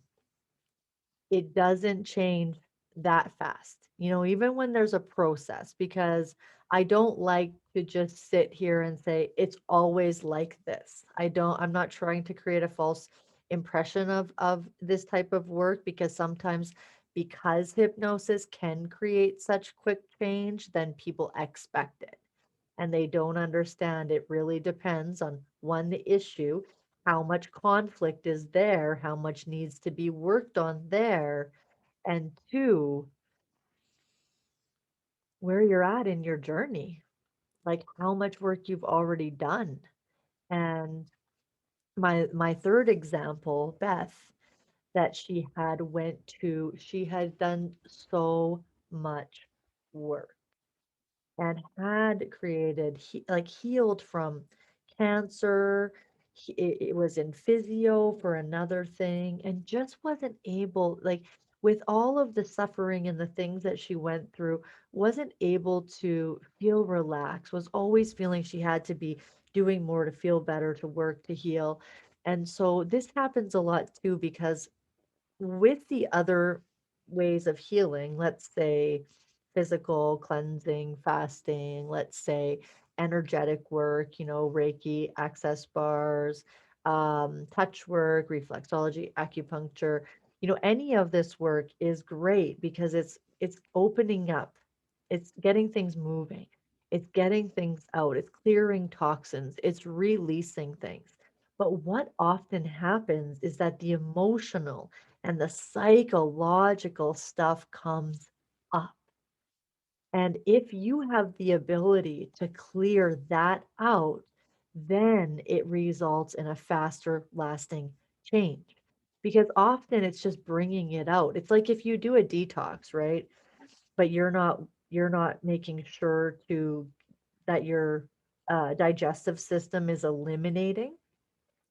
it doesn't change that fast, even when there's a process, because I don't like to just sit here and say, "It's always like this." I'm not trying to create a false impression of this type of work, because sometimes because hypnosis can create such quick change, then people expect it and they don't understand. It really depends on one, the issue, how much conflict is there, how much needs to be worked on there, and two, where you're at in your journey, like how much work you've already done. And my third example, Beth, that she had done so much work and had created healed from cancer. It was in physio for another thing, and just wasn't able, like, with all of the suffering and the things that she went through, wasn't able to feel relaxed, was always feeling she had to be doing more to feel better, to work, to heal. And so this happens a lot too, because with the other ways of healing, let's say physical cleansing, fasting, let's say energetic work, Reiki, access bars, touch work, reflexology, acupuncture, any of this work is great because it's opening up, it's getting things moving, it's getting things out, it's clearing toxins, it's releasing things. But what often happens is that the emotional and the psychological stuff comes up. And if you have the ability to clear that out, then it results in a faster lasting change. Because often it's just bringing it out. It's like if you do a detox, right? But you're not making sure to that your digestive system is eliminating.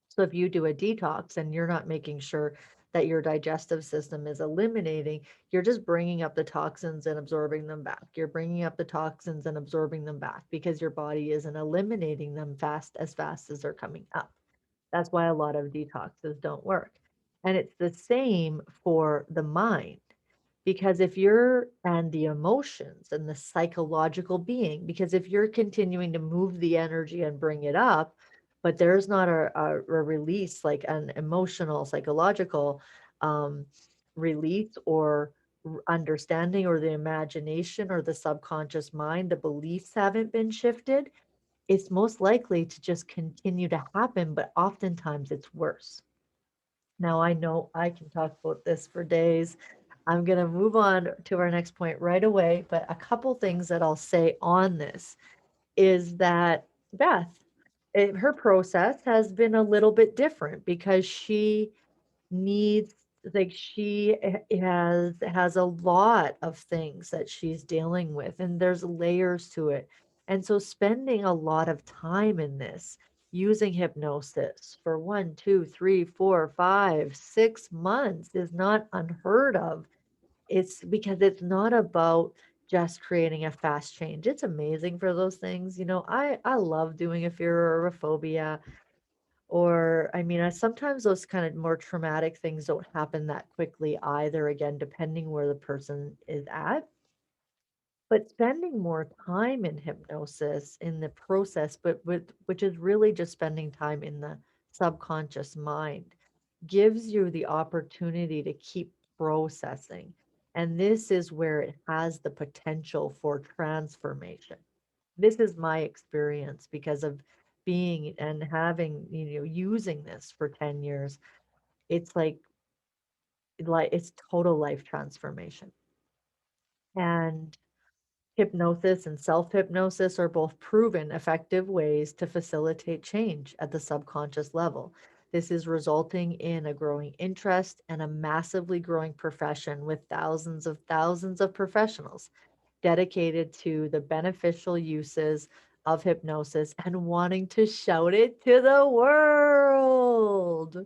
So if you do a detox and you're not making sure that your digestive system is eliminating, you're just bringing up the toxins and absorbing them back. You're bringing up the toxins and absorbing them back because your body isn't eliminating them fast as they're coming up. That's why a lot of detoxes don't work. And it's the same for the mind. Because if you're, and the emotions and the psychological being, because if you're continuing to move the energy and bring it up, but there's not a release, like an emotional, psychological um, release or understanding, or the imagination or the subconscious mind, the beliefs haven't been shifted, it's most likely to just continue to happen, but oftentimes it's worse. Now, I know I can talk about this for days. I'm going to move on to our next point right away, but a couple things that I'll say on this is that Beth, her process has been a little bit different because she needs, like, she has a lot of things that she's dealing with, and there's layers to it. And so spending a lot of time in this, using hypnosis for 1, 2, 3, 4, 5, 6 months is not unheard of. It's because it's not about just creating a fast change. It's amazing for those things. I love doing a fear or a phobia, or, I mean, sometimes those kind of more traumatic things don't happen that quickly either, again, depending where the person is at. But spending more time in hypnosis in the process, but which is really just spending time in the subconscious mind, gives you the opportunity to keep processing. And this is where it has the potential for transformation. This is my experience because of being and having, using this for 10 years. It's like it's total life transformation. And hypnosis and self hypnosis are both proven effective ways to facilitate change at the subconscious level. This is resulting in a growing interest and a massively growing profession with thousands of professionals dedicated to the beneficial uses of hypnosis and wanting to shout it to the world.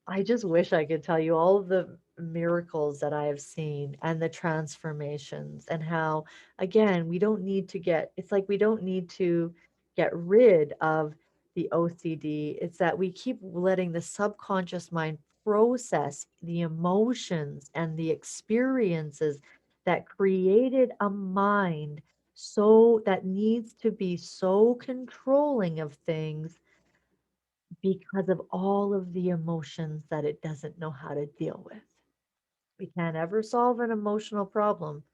I just wish I could tell you all of the miracles that I have seen and the transformations, and how, again, we don't need to it's like we don't need to get rid of the OCD. It's that we keep letting the subconscious mind process the emotions and the experiences that created a mind so that needs to be so controlling of things because of all of the emotions that it doesn't know how to deal with. We can't ever solve an emotional problem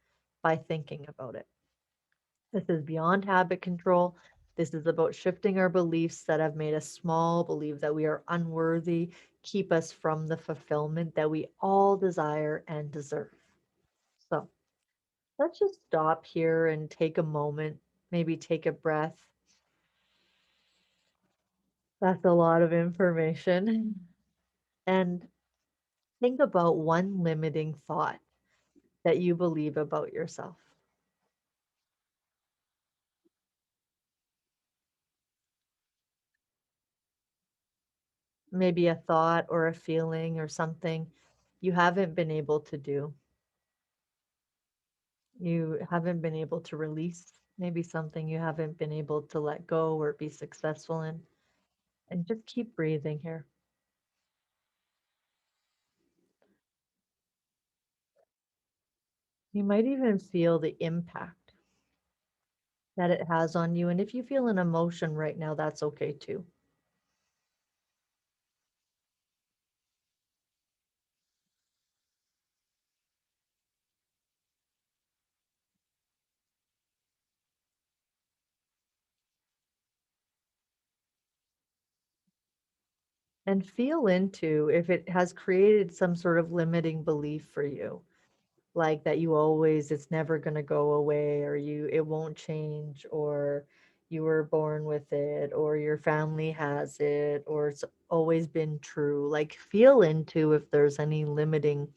by thinking about it. This is beyond habit control. This is about shifting our beliefs that have made us small, believe that we are unworthy, keep us from the fulfillment that we all desire and deserve. So let's just stop here and take a moment, maybe take a breath. That's a lot of information. And think about one limiting thought that you believe about yourself. Maybe a thought or a feeling or something you haven't been able to do. You haven't been able to release. Maybe something you haven't been able to let go or be successful in. And just keep breathing here. You might even feel the impact that it has on you. And if you feel an emotion right now, that's okay too. and feel into if it has created some sort of limiting belief for you, like that you always, it's never going to go away, or it won't change, or you were born with it, or your family has it, or it's always been true. Like, feel into if there's any limiting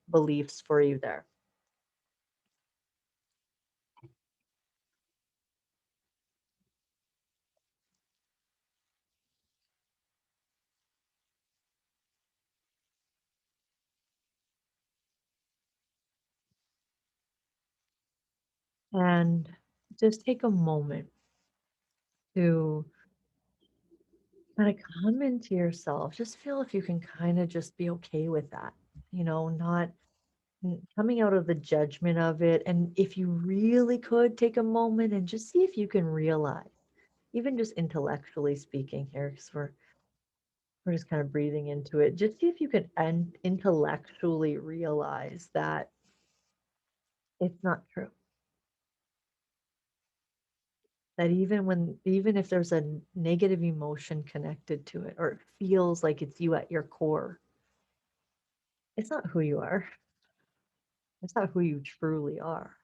beliefs for you there. And just take a moment to kind of come into yourself. Just feel if you can kind of just be okay with that, not coming out of the judgment of it. And if you really could take a moment and just see if you can realize, even just intellectually speaking here, because we're just kind of breathing into it. Just see if you can intellectually realize that it's not true. That even if there's a negative emotion connected to it, or it feels like it's you at your core, it's not who you are. It's not who you truly are.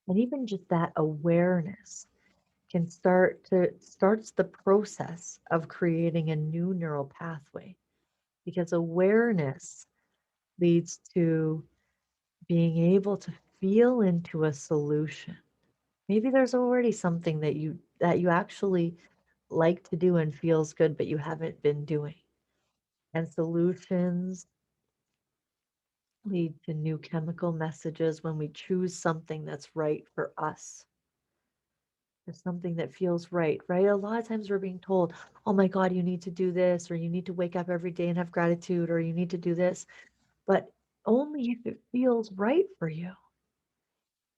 And even just that awareness can starts the process of creating a new neural pathway, because awareness leads to being able to feel into a solution. Maybe there's already something that you actually like to do and feels good, but you haven't been doing. And solutions lead to new chemical messages when we choose something that's right for us. There's something that feels right, right? A lot of times we're being told, oh my God, you need to do this, or you need to wake up every day and have gratitude, or you need to do this, but only if it feels right for you.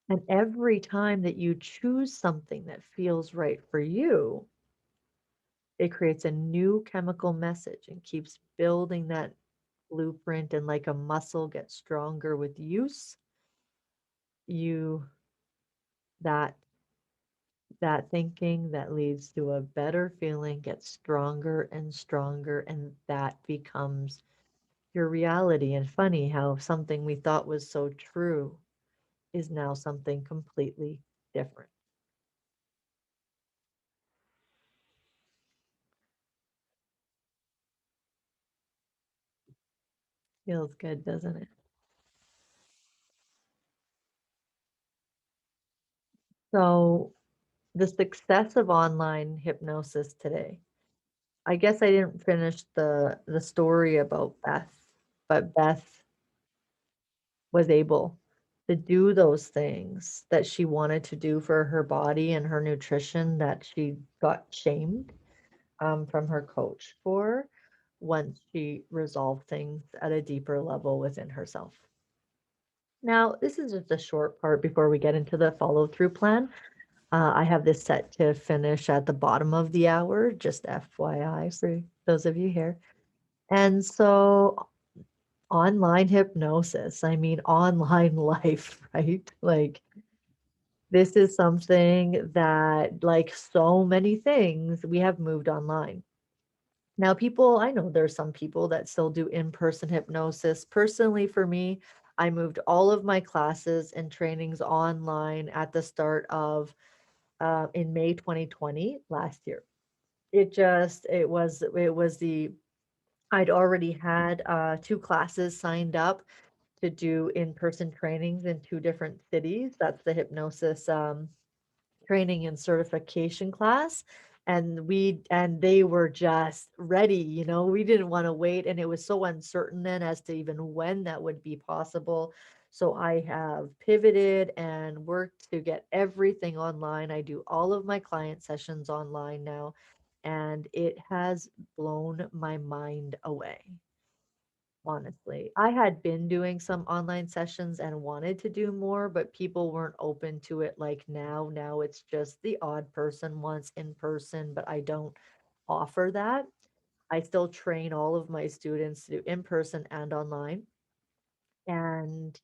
And every time that you choose something that feels right for you, it creates a new chemical message and keeps building that blueprint. And like a muscle gets stronger with use, you that that thinking that leads to a better feeling gets stronger and stronger, and that becomes your reality. And funny how something we thought was so true is now something completely different. Feels good, doesn't it? So, the success of online hypnosis today. I guess I didn't finish the story about Beth, but Beth was able to do those things that she wanted to do for her body and her nutrition that she got shamed from her coach for, once she resolved things at a deeper level within herself. Now, this is just a short part before we get into the follow through plan. I have this set to finish at the bottom of the hour, just FYI for those of you here. And so, online hypnosis, I mean, online life, right? Like, this is something that, like so many things, we have moved online. Now, I know there's some people that still do in-person hypnosis. Personally, for me, I moved all of my classes and trainings online at the start of in May 2020 last year. It was the I'd already had two classes signed up to do in-person trainings in two different cities. That's the hypnosis training and certification class. And they were just ready, we didn't want to wait, and it was so uncertain then as to even when that would be possible. So I have pivoted and worked to get everything online. I do all of my client sessions online now, and it has blown my mind away. Honestly, I had been doing some online sessions and wanted to do more, but people weren't open to it like now. Now it's just the odd person wants in person, but I don't offer that. I still train all of my students to do in person and online. And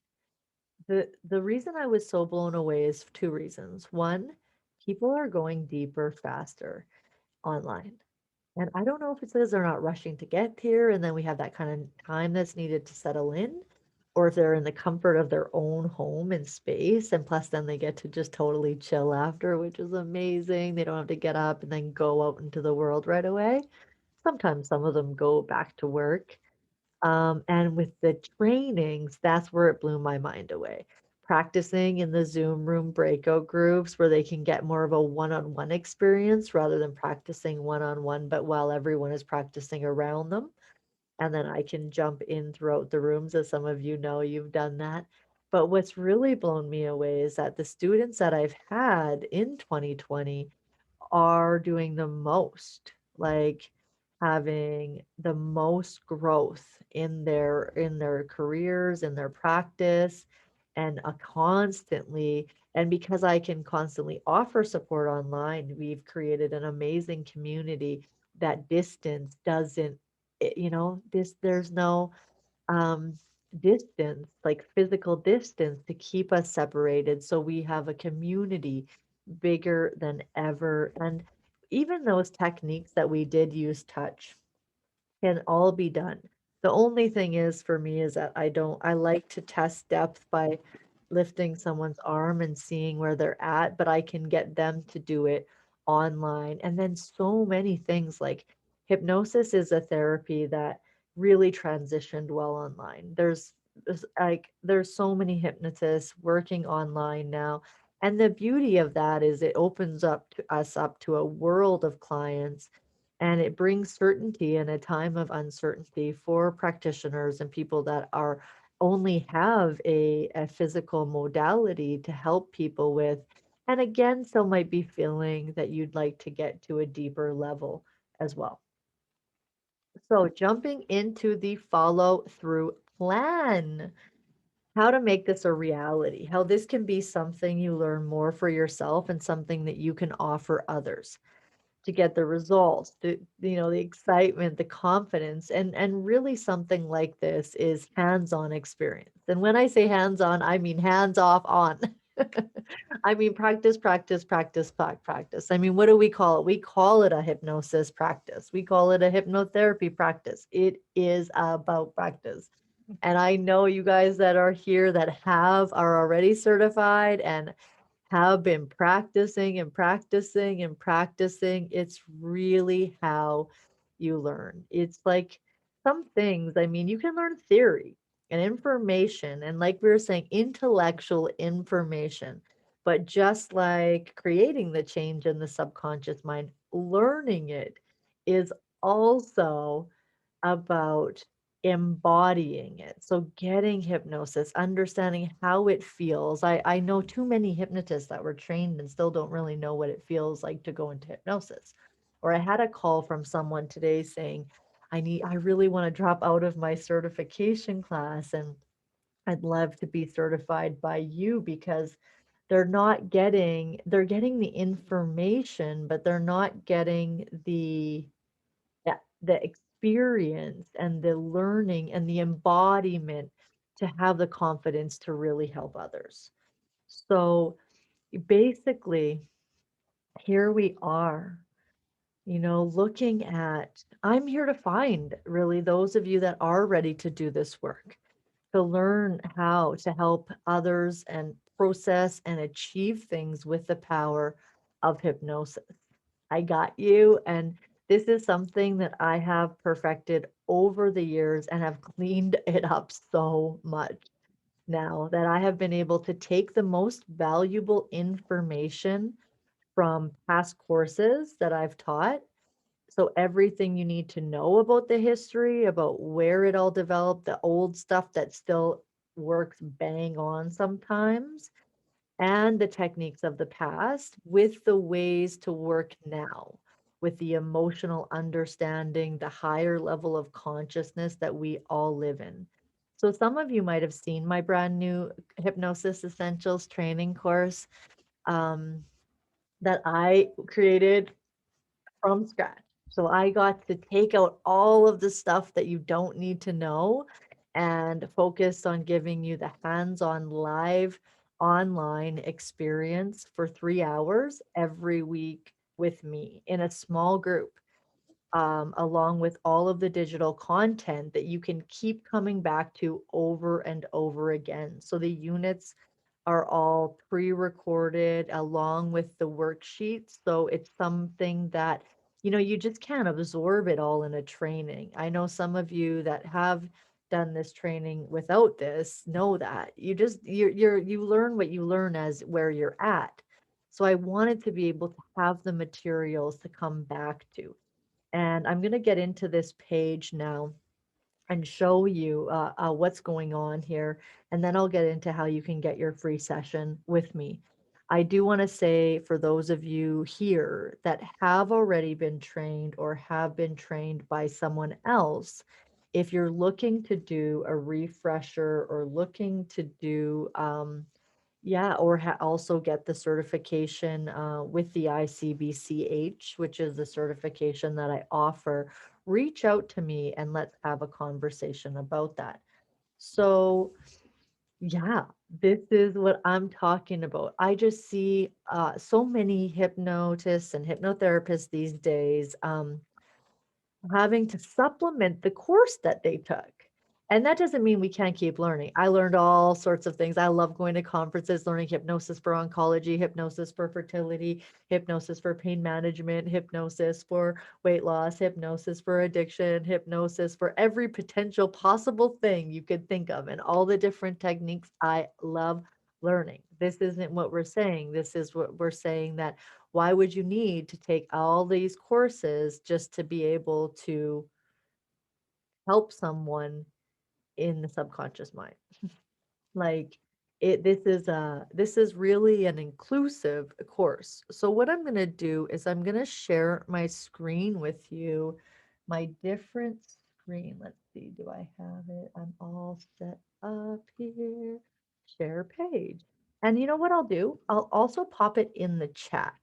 the reason I was so blown away is two reasons. One, people are going deeper faster online. And I don't know if it's because they're not rushing to get here, and then we have that kind of time that's needed to settle in, or if they're in the comfort of their own home and space, and plus then they get to just totally chill after, which is amazing. They don't have to get up and then go out into the world right away. Sometimes some of them go back to work, and with the trainings, that's where it blew my mind away. Practicing in the Zoom room breakout groups where they can get more of a one-on-one experience rather than practicing one-on-one, but while everyone is practicing around them. And then I can jump in throughout the rooms, as some of you know, you've done that. But what's really blown me away is that the students that I've had in 2020 are doing the most, like having the most growth in their careers, in their practice, and constantly. And because I can constantly offer support online, we've created an amazing community that distance doesn't, this there's no um, distance, like physical distance, to keep us separated. So we have a community bigger than ever. And even those techniques that we did use, touch, can all be done. The only thing is for me is that I like to test depth by lifting someone's arm and seeing where they're at, but I can get them to do it online. And then so many things like hypnosis is a therapy that really transitioned well online. There's so many hypnotists working online now. And the beauty of that is it opens us up to a world of clients, and it brings certainty in a time of uncertainty for practitioners and people that are only have a physical modality to help people with. And again, some might be feeling that you'd like to get to a deeper level as well. So, jumping into the follow through plan, how to make this a reality, how this can be something you learn more for yourself and something that you can offer others to get the results, the excitement, the confidence, and really something like this is hands-on experience. And when I say hands-on, I mean hands off on. I mean practice, practice, practice, practice. I mean, what do we call it? We call it a hypnosis practice. We call it a hypnotherapy practice. It is about practice. And I know you guys that are here that are already certified and have been practicing and practicing and practicing. It's really how you learn. It's like some things, I mean, you can learn theory and information, and like we were saying, intellectual information. But just like creating the change in the subconscious mind, learning it is also about embodying it. So getting hypnosis, understanding how it feels. I know too many hypnotists that were trained and still don't really know what it feels like to go into hypnosis. Or I had a call from someone today saying, I really want to drop out of my certification class, and I'd love to be certified by you, because they're getting the information, but they're not getting the experience and the learning and the embodiment to have the confidence to really help others. So basically, here we are, looking at, I'm here to find really those of you that are ready to do this work, to learn how to help others and process and achieve things with the power of hypnosis. I got you. And this is something that I have perfected over the years and have cleaned it up so much now that I have been able to take the most valuable information from past courses that I've taught. So everything you need to know about the history, about where it all developed, the old stuff that still works bang on sometimes, and the techniques of the past with the ways to work now, with the emotional understanding, the higher level of consciousness that we all live in. So, some of you might have seen my brand new Hypnosis Essentials training course, um, that I created from scratch. So I got to take out all of the stuff that you don't need to know and focus on giving you the hands-on live online experience for 3 hours every week with me in a small group. along with all of the digital content that you can keep coming back to over and over again. So the units are all pre-recorded along with the worksheets. So it's something that, you just can't absorb it all in a training. I know some of you that have done this training without this know that. You learn what you learn as where you're at. So I wanted to be able to have the materials to come back to. And I'm going to get into this page now and show you what's going on here. And then I'll get into how you can get your free session with me. I do want to say for those of you here that have already been trained or have been trained by someone else, if you're looking to do a refresher or looking to do, yeah, or also get the certification with the ICBCH, which is the certification that I offer, reach out to me and let's have a conversation about that. So, yeah, this is what I'm talking about. I just see so many hypnotists and hypnotherapists these days. Having to supplement the course that they took. And that doesn't mean we can't keep learning. I learned all sorts of things. I love going to conferences, learning hypnosis for oncology, hypnosis for fertility, hypnosis for pain management, hypnosis for weight loss, hypnosis for addiction, hypnosis for every potential possible thing you could think of, and all the different techniques. I love learning. This isn't what we're saying. This is what we're saying, that why would you need to take all these courses just to be able to help someone in the subconscious mind? Like, this is really an inclusive course. So what I'm going to do is I'm going to share my screen with you, my different screen. Let's see, do I have it? I'm all set up here. Share page. And you know what I'll do? I'll also pop it in the chat.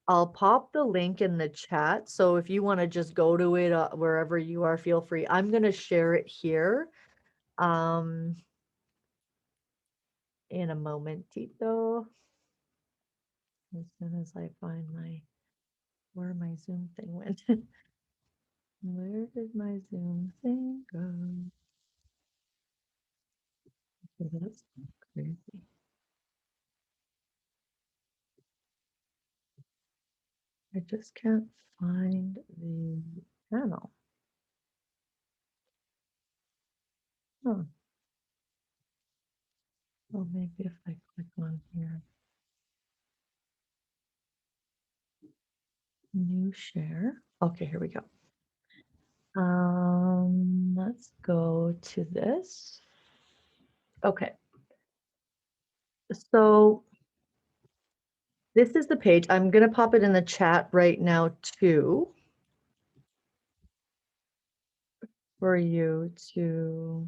I'll pop the link in the chat. So if you want to just go to it wherever you are, feel free. I'm going to share it here um, in a momentito. As soon as I find where my Zoom thing went. Where did my Zoom thing go? Okay, that's crazy. I just can't find the channel. Huh. Well, maybe if I click on here, new share. Okay, here we go. Let's go to this. Okay. So this is the page. I'm going to pop it in the chat right now too for you to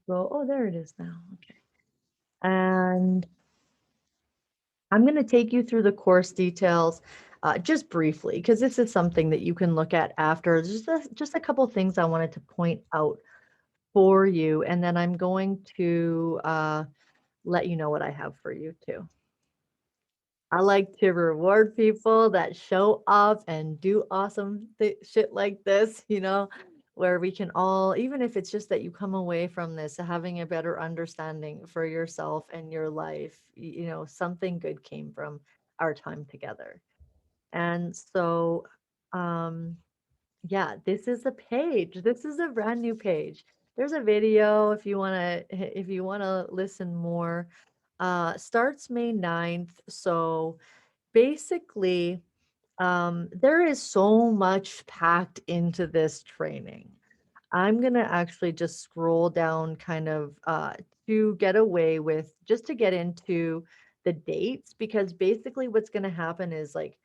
go. Oh, there it is now. Okay. And I'm going to take you through the course details just briefly, because this is something that you can look at after. Just a couple things I wanted to point out for you, and then I'm going to let you know what I have for you too. I like to reward people that show up and do awesome shit like this, where we can all, even if it's just that you come away from this having a better understanding for yourself and your life, something good came from our time together. And so, um, yeah, this is a page. This is a brand new page. There's a video if you want to listen more. Starts May 9th. So basically, there is so much packed into this training. I'm gonna actually just scroll down kind of to get away with, just to get into the dates, because basically what's gonna happen is like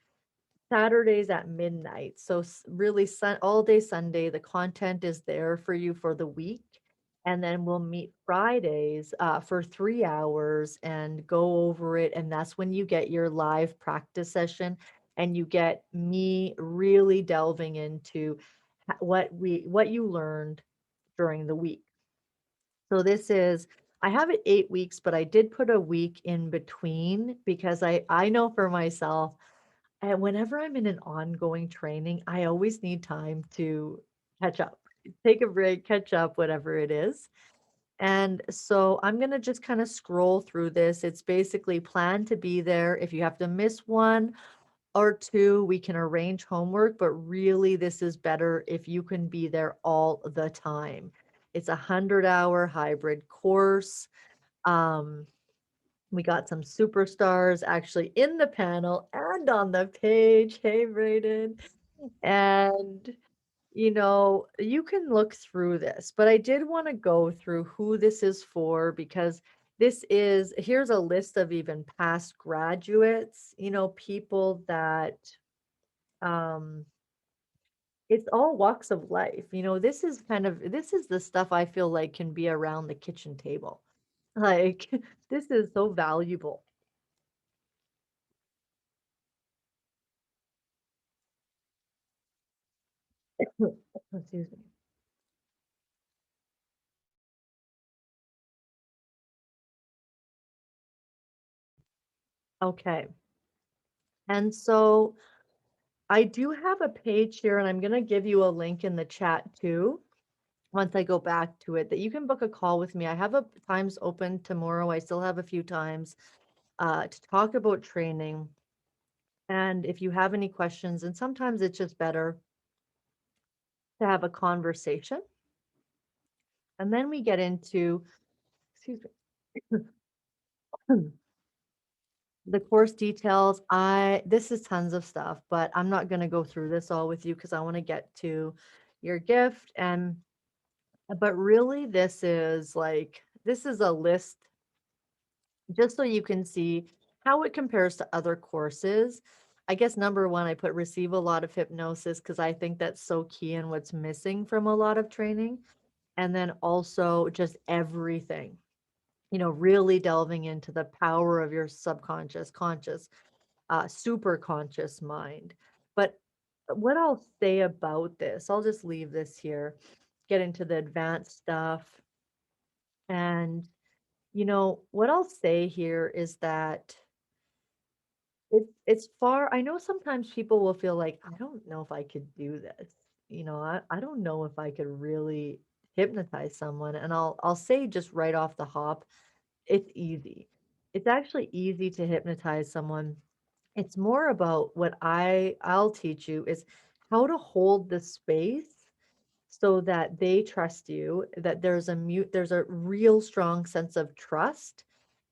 Saturdays at midnight. So really all day Sunday, the content is there for you for the week. And then we'll meet Fridays for 3 hours and go over it. And that's when you get your live practice session, and you get me really delving into what you learned during the week. So I have it 8 weeks, but I did put a week in between because I know for myself, And whenever I'm in an ongoing training, I always need time to catch up, take a break, catch up, whatever it is. And so I'm going to just kind of scroll through this. It's basically plan to be there. If you have to miss one or two, we can arrange homework, but really, this is better if you can be there all the time. It's a 100-hour hybrid course. Um, we got some superstars actually in the panel and on the page. Hey, Brayden. And you can look through this, but I did want to go through who this is for because here's a list of even past graduates, people that um it's all walks of life. This is the stuff I feel like can be around the kitchen table. Like this is so valuable. Excuse me. Okay. And so I do have a page here, and I'm going to give you a link in the chat too once I go back to it, that you can book a call with me. I have a times open tomorrow. I still have a few times to talk about training. And if you have any questions, and sometimes it's just better to have a conversation. And then we get into, excuse me, the course details. This is tons of stuff, but I'm not going to go through this all with you because I want to get to your gift. But really, this is a list just so you can see how it compares to other courses. I guess number one, I put receive a lot of hypnosis because I think that's so key and what's missing from a lot of training. And then also just everything, really delving into the power of your subconscious, conscious, super conscious mind. But what I'll say about this, I'll just leave this here, get into the advanced stuff. And, what I'll say here is that it's far I know sometimes people will feel like, "I don't know if I could do this." I don't know if I could really hypnotize someone, and I'll say just right off the hop, it's easy. It's actually easy to hypnotize someone. It's more about what I'll teach you is how to hold the space so that they trust you, that there's a real strong sense of trust,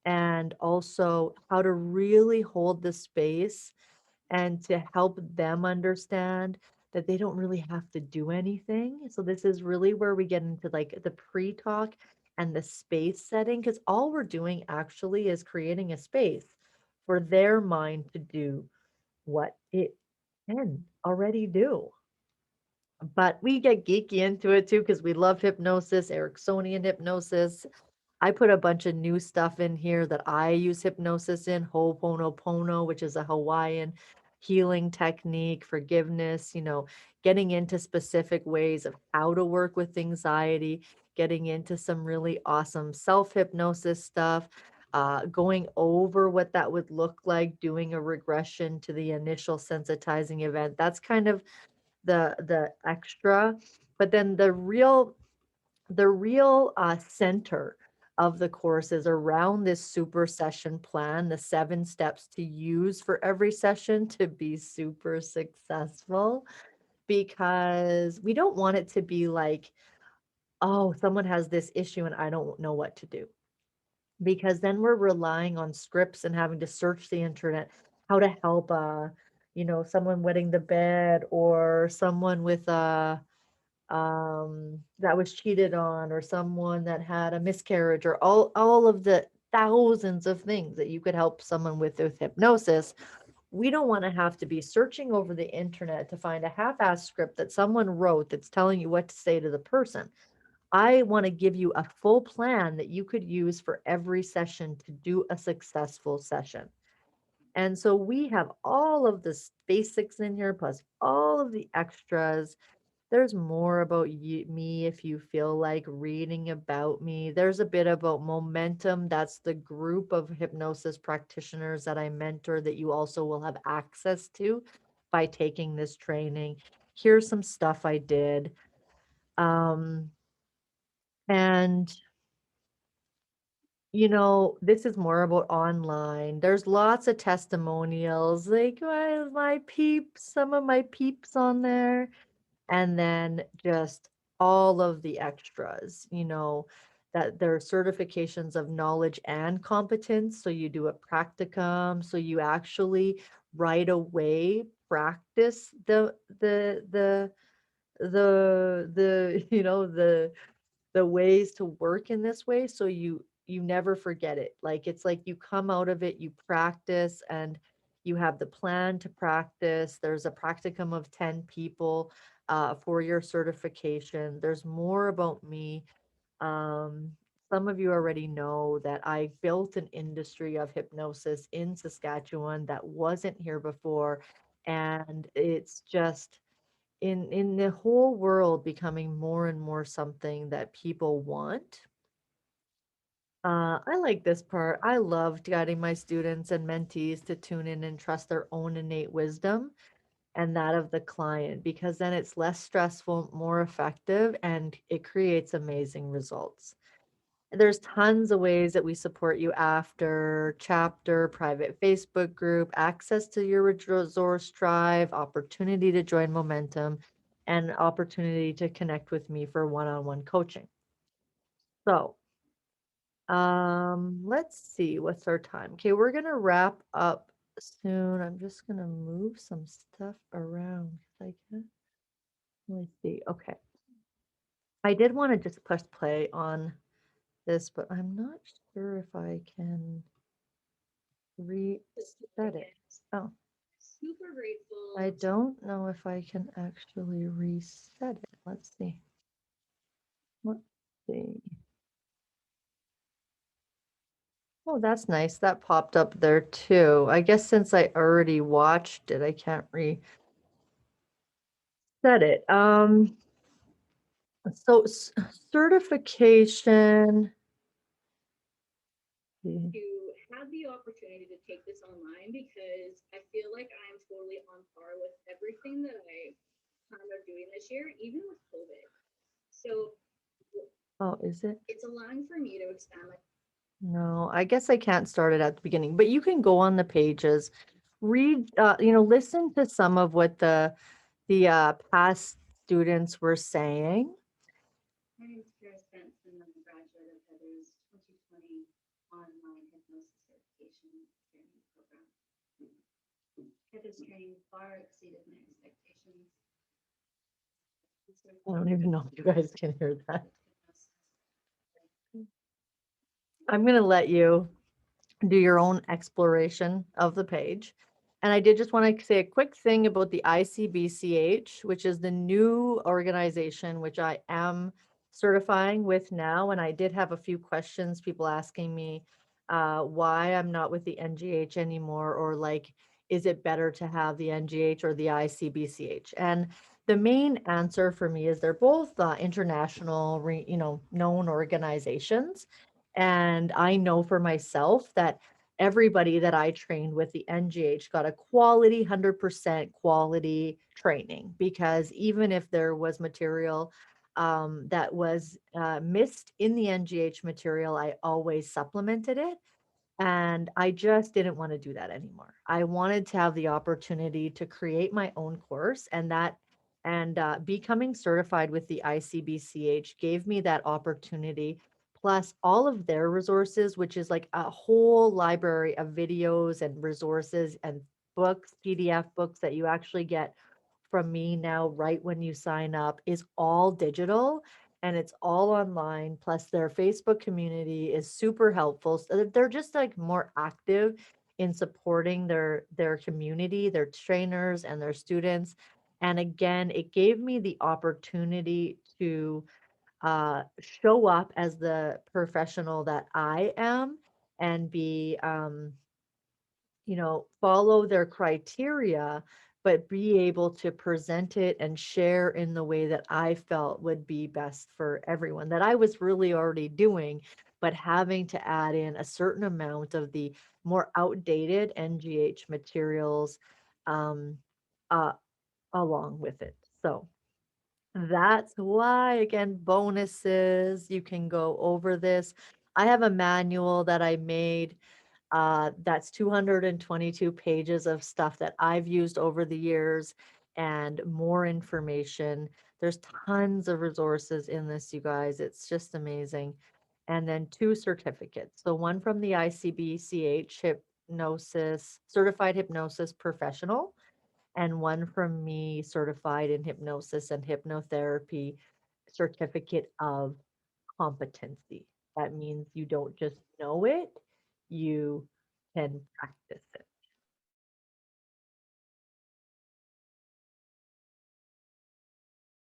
and also how to really hold the space and to help them understand that they don't really have to do anything. So this is really where we get into like the pre-talk and the space setting, because all we're doing actually is creating a space for their mind to do what it can already do. But we get geeky into it too because we love hypnosis, Ericksonian hypnosis. I put a bunch of new stuff in here that I use hypnosis in, Ho'oponopono, which is a Hawaiian healing technique, forgiveness, getting into specific ways of how to work with anxiety, getting into some really awesome self-hypnosis stuff, going over what that would look like, doing a regression to the initial sensitizing event. That's kind of the extra. But then the real center of the course is around this super session plan, the 7 steps to use for every session to be super successful, because we don't want it to be like, "Oh, someone has this issue and I don't know what to do." Because then we're relying on scripts and having to search the internet how to help, someone wetting the bed, or someone with a that was cheated on, or someone that had a miscarriage, or all of the thousands of things that you could help someone with hypnosis. We don't want to have to be searching over the internet to find a half-assed script that someone wrote that's telling you what to say to the person. I want to give you a full plan that you could use for every session to do a successful session. And so we have all of the basics in here plus all of the extras. There's more about me if you feel like reading about me. There's a bit about Momentum. That's the group of hypnosis practitioners that I mentor that you also will have access to by taking this training. Here's some stuff I did. Um, and this is more about online. There's lots of testimonials, like my peeps, some of my peeps on there, and then just all of the extras, that there are certifications of knowledge and competence. So you do a practicum, so you actually right away practice the ways to work in this way, so you never forget it. Like, it's like you come out of it, you practice, and you have the plan to practice. There's a practicum of 10 people for your certification. There's more about me. um, some of you already know that I built an industry of hypnosis in Saskatchewan that wasn't here before, and it's just in the whole world becoming more and more something that people want. I like this part. I loved guiding my students and mentees to tune in and trust their own innate wisdom and that of the client, because then it's less stressful, more effective, and it creates amazing results. There's tons of ways that we support you after chapter, private Facebook group, access to your resource drive, opportunity to join Momentum, and opportunity to connect with me for one-on-one coaching. So, let's see, what's our time? Okay, we're gonna wrap up soon. I'm just gonna move some stuff around if I can. Let me see. Okay. I did want to just press play on this, but I'm not sure if I can reset it. Oh, Super grateful. I don't know if I can actually reset it. Let's see. Let's see. Oh, that's nice. That popped up there too. I guess since I already watched it, I can't reset it. So certification. To have the opportunity to take this online because I feel like I'm totally on par with everything that I plan on doing this year, even with COVID. So Oh, is it? it's allowing for me to expand my. No, I guess I can't start it at the beginning, but you can go on the pages, read, listen to some of what the past students were saying. My name is Kara Spence, and I'm a graduate of Heather's 2020 online hypnosis certification training program. Heather's training far exceeded my expectations. I don't even know if you guys can hear that. I'm gonna let you do your own exploration of the page. And I did just want to say a quick thing about the ICBCH, which is the new organization which I am certifying with now. And I did have a few questions, people asking me why I'm not with the NGH anymore, or like, is it better to have the NGH or the ICBCH? And the main answer for me is they're both international, known organizations. And I know for myself that everybody that I trained with the NGH got a quality, 100% quality training, because even if there was material that was missed in the NGH material, I always supplemented it. And I just didn't want to do that anymore. I wanted to have the opportunity to create my own course, and becoming certified with the ICBCH gave me that opportunity. Plus, all of their resources, which is like a whole library of videos and resources and books, PDF books that you actually get from me now right when you sign up, is all digital and it's all online. Plus, their Facebook community is super helpful. So they're just like more active in supporting their community, their trainers and their students. And again, it gave me the opportunity to show up as the professional that I am, and be follow their criteria, but be able to present it and share in the way that I felt would be best for everyone, that I was really already doing, but having to add in a certain amount of the more outdated NGH materials um, uh, along with it. So that's why, again, bonuses, you can go over this. I have a manual that I made that's 222 pages of stuff that I've used over the years and more information. There's tons of resources in this, you guys. It's just amazing. And then two certificates. So one from the ICBCH Hypnosis, Certified Hypnosis Professional, and one from me, Certified in Hypnosis and Hypnotherapy Certificate of Competency. That means you don't just know it, you can practice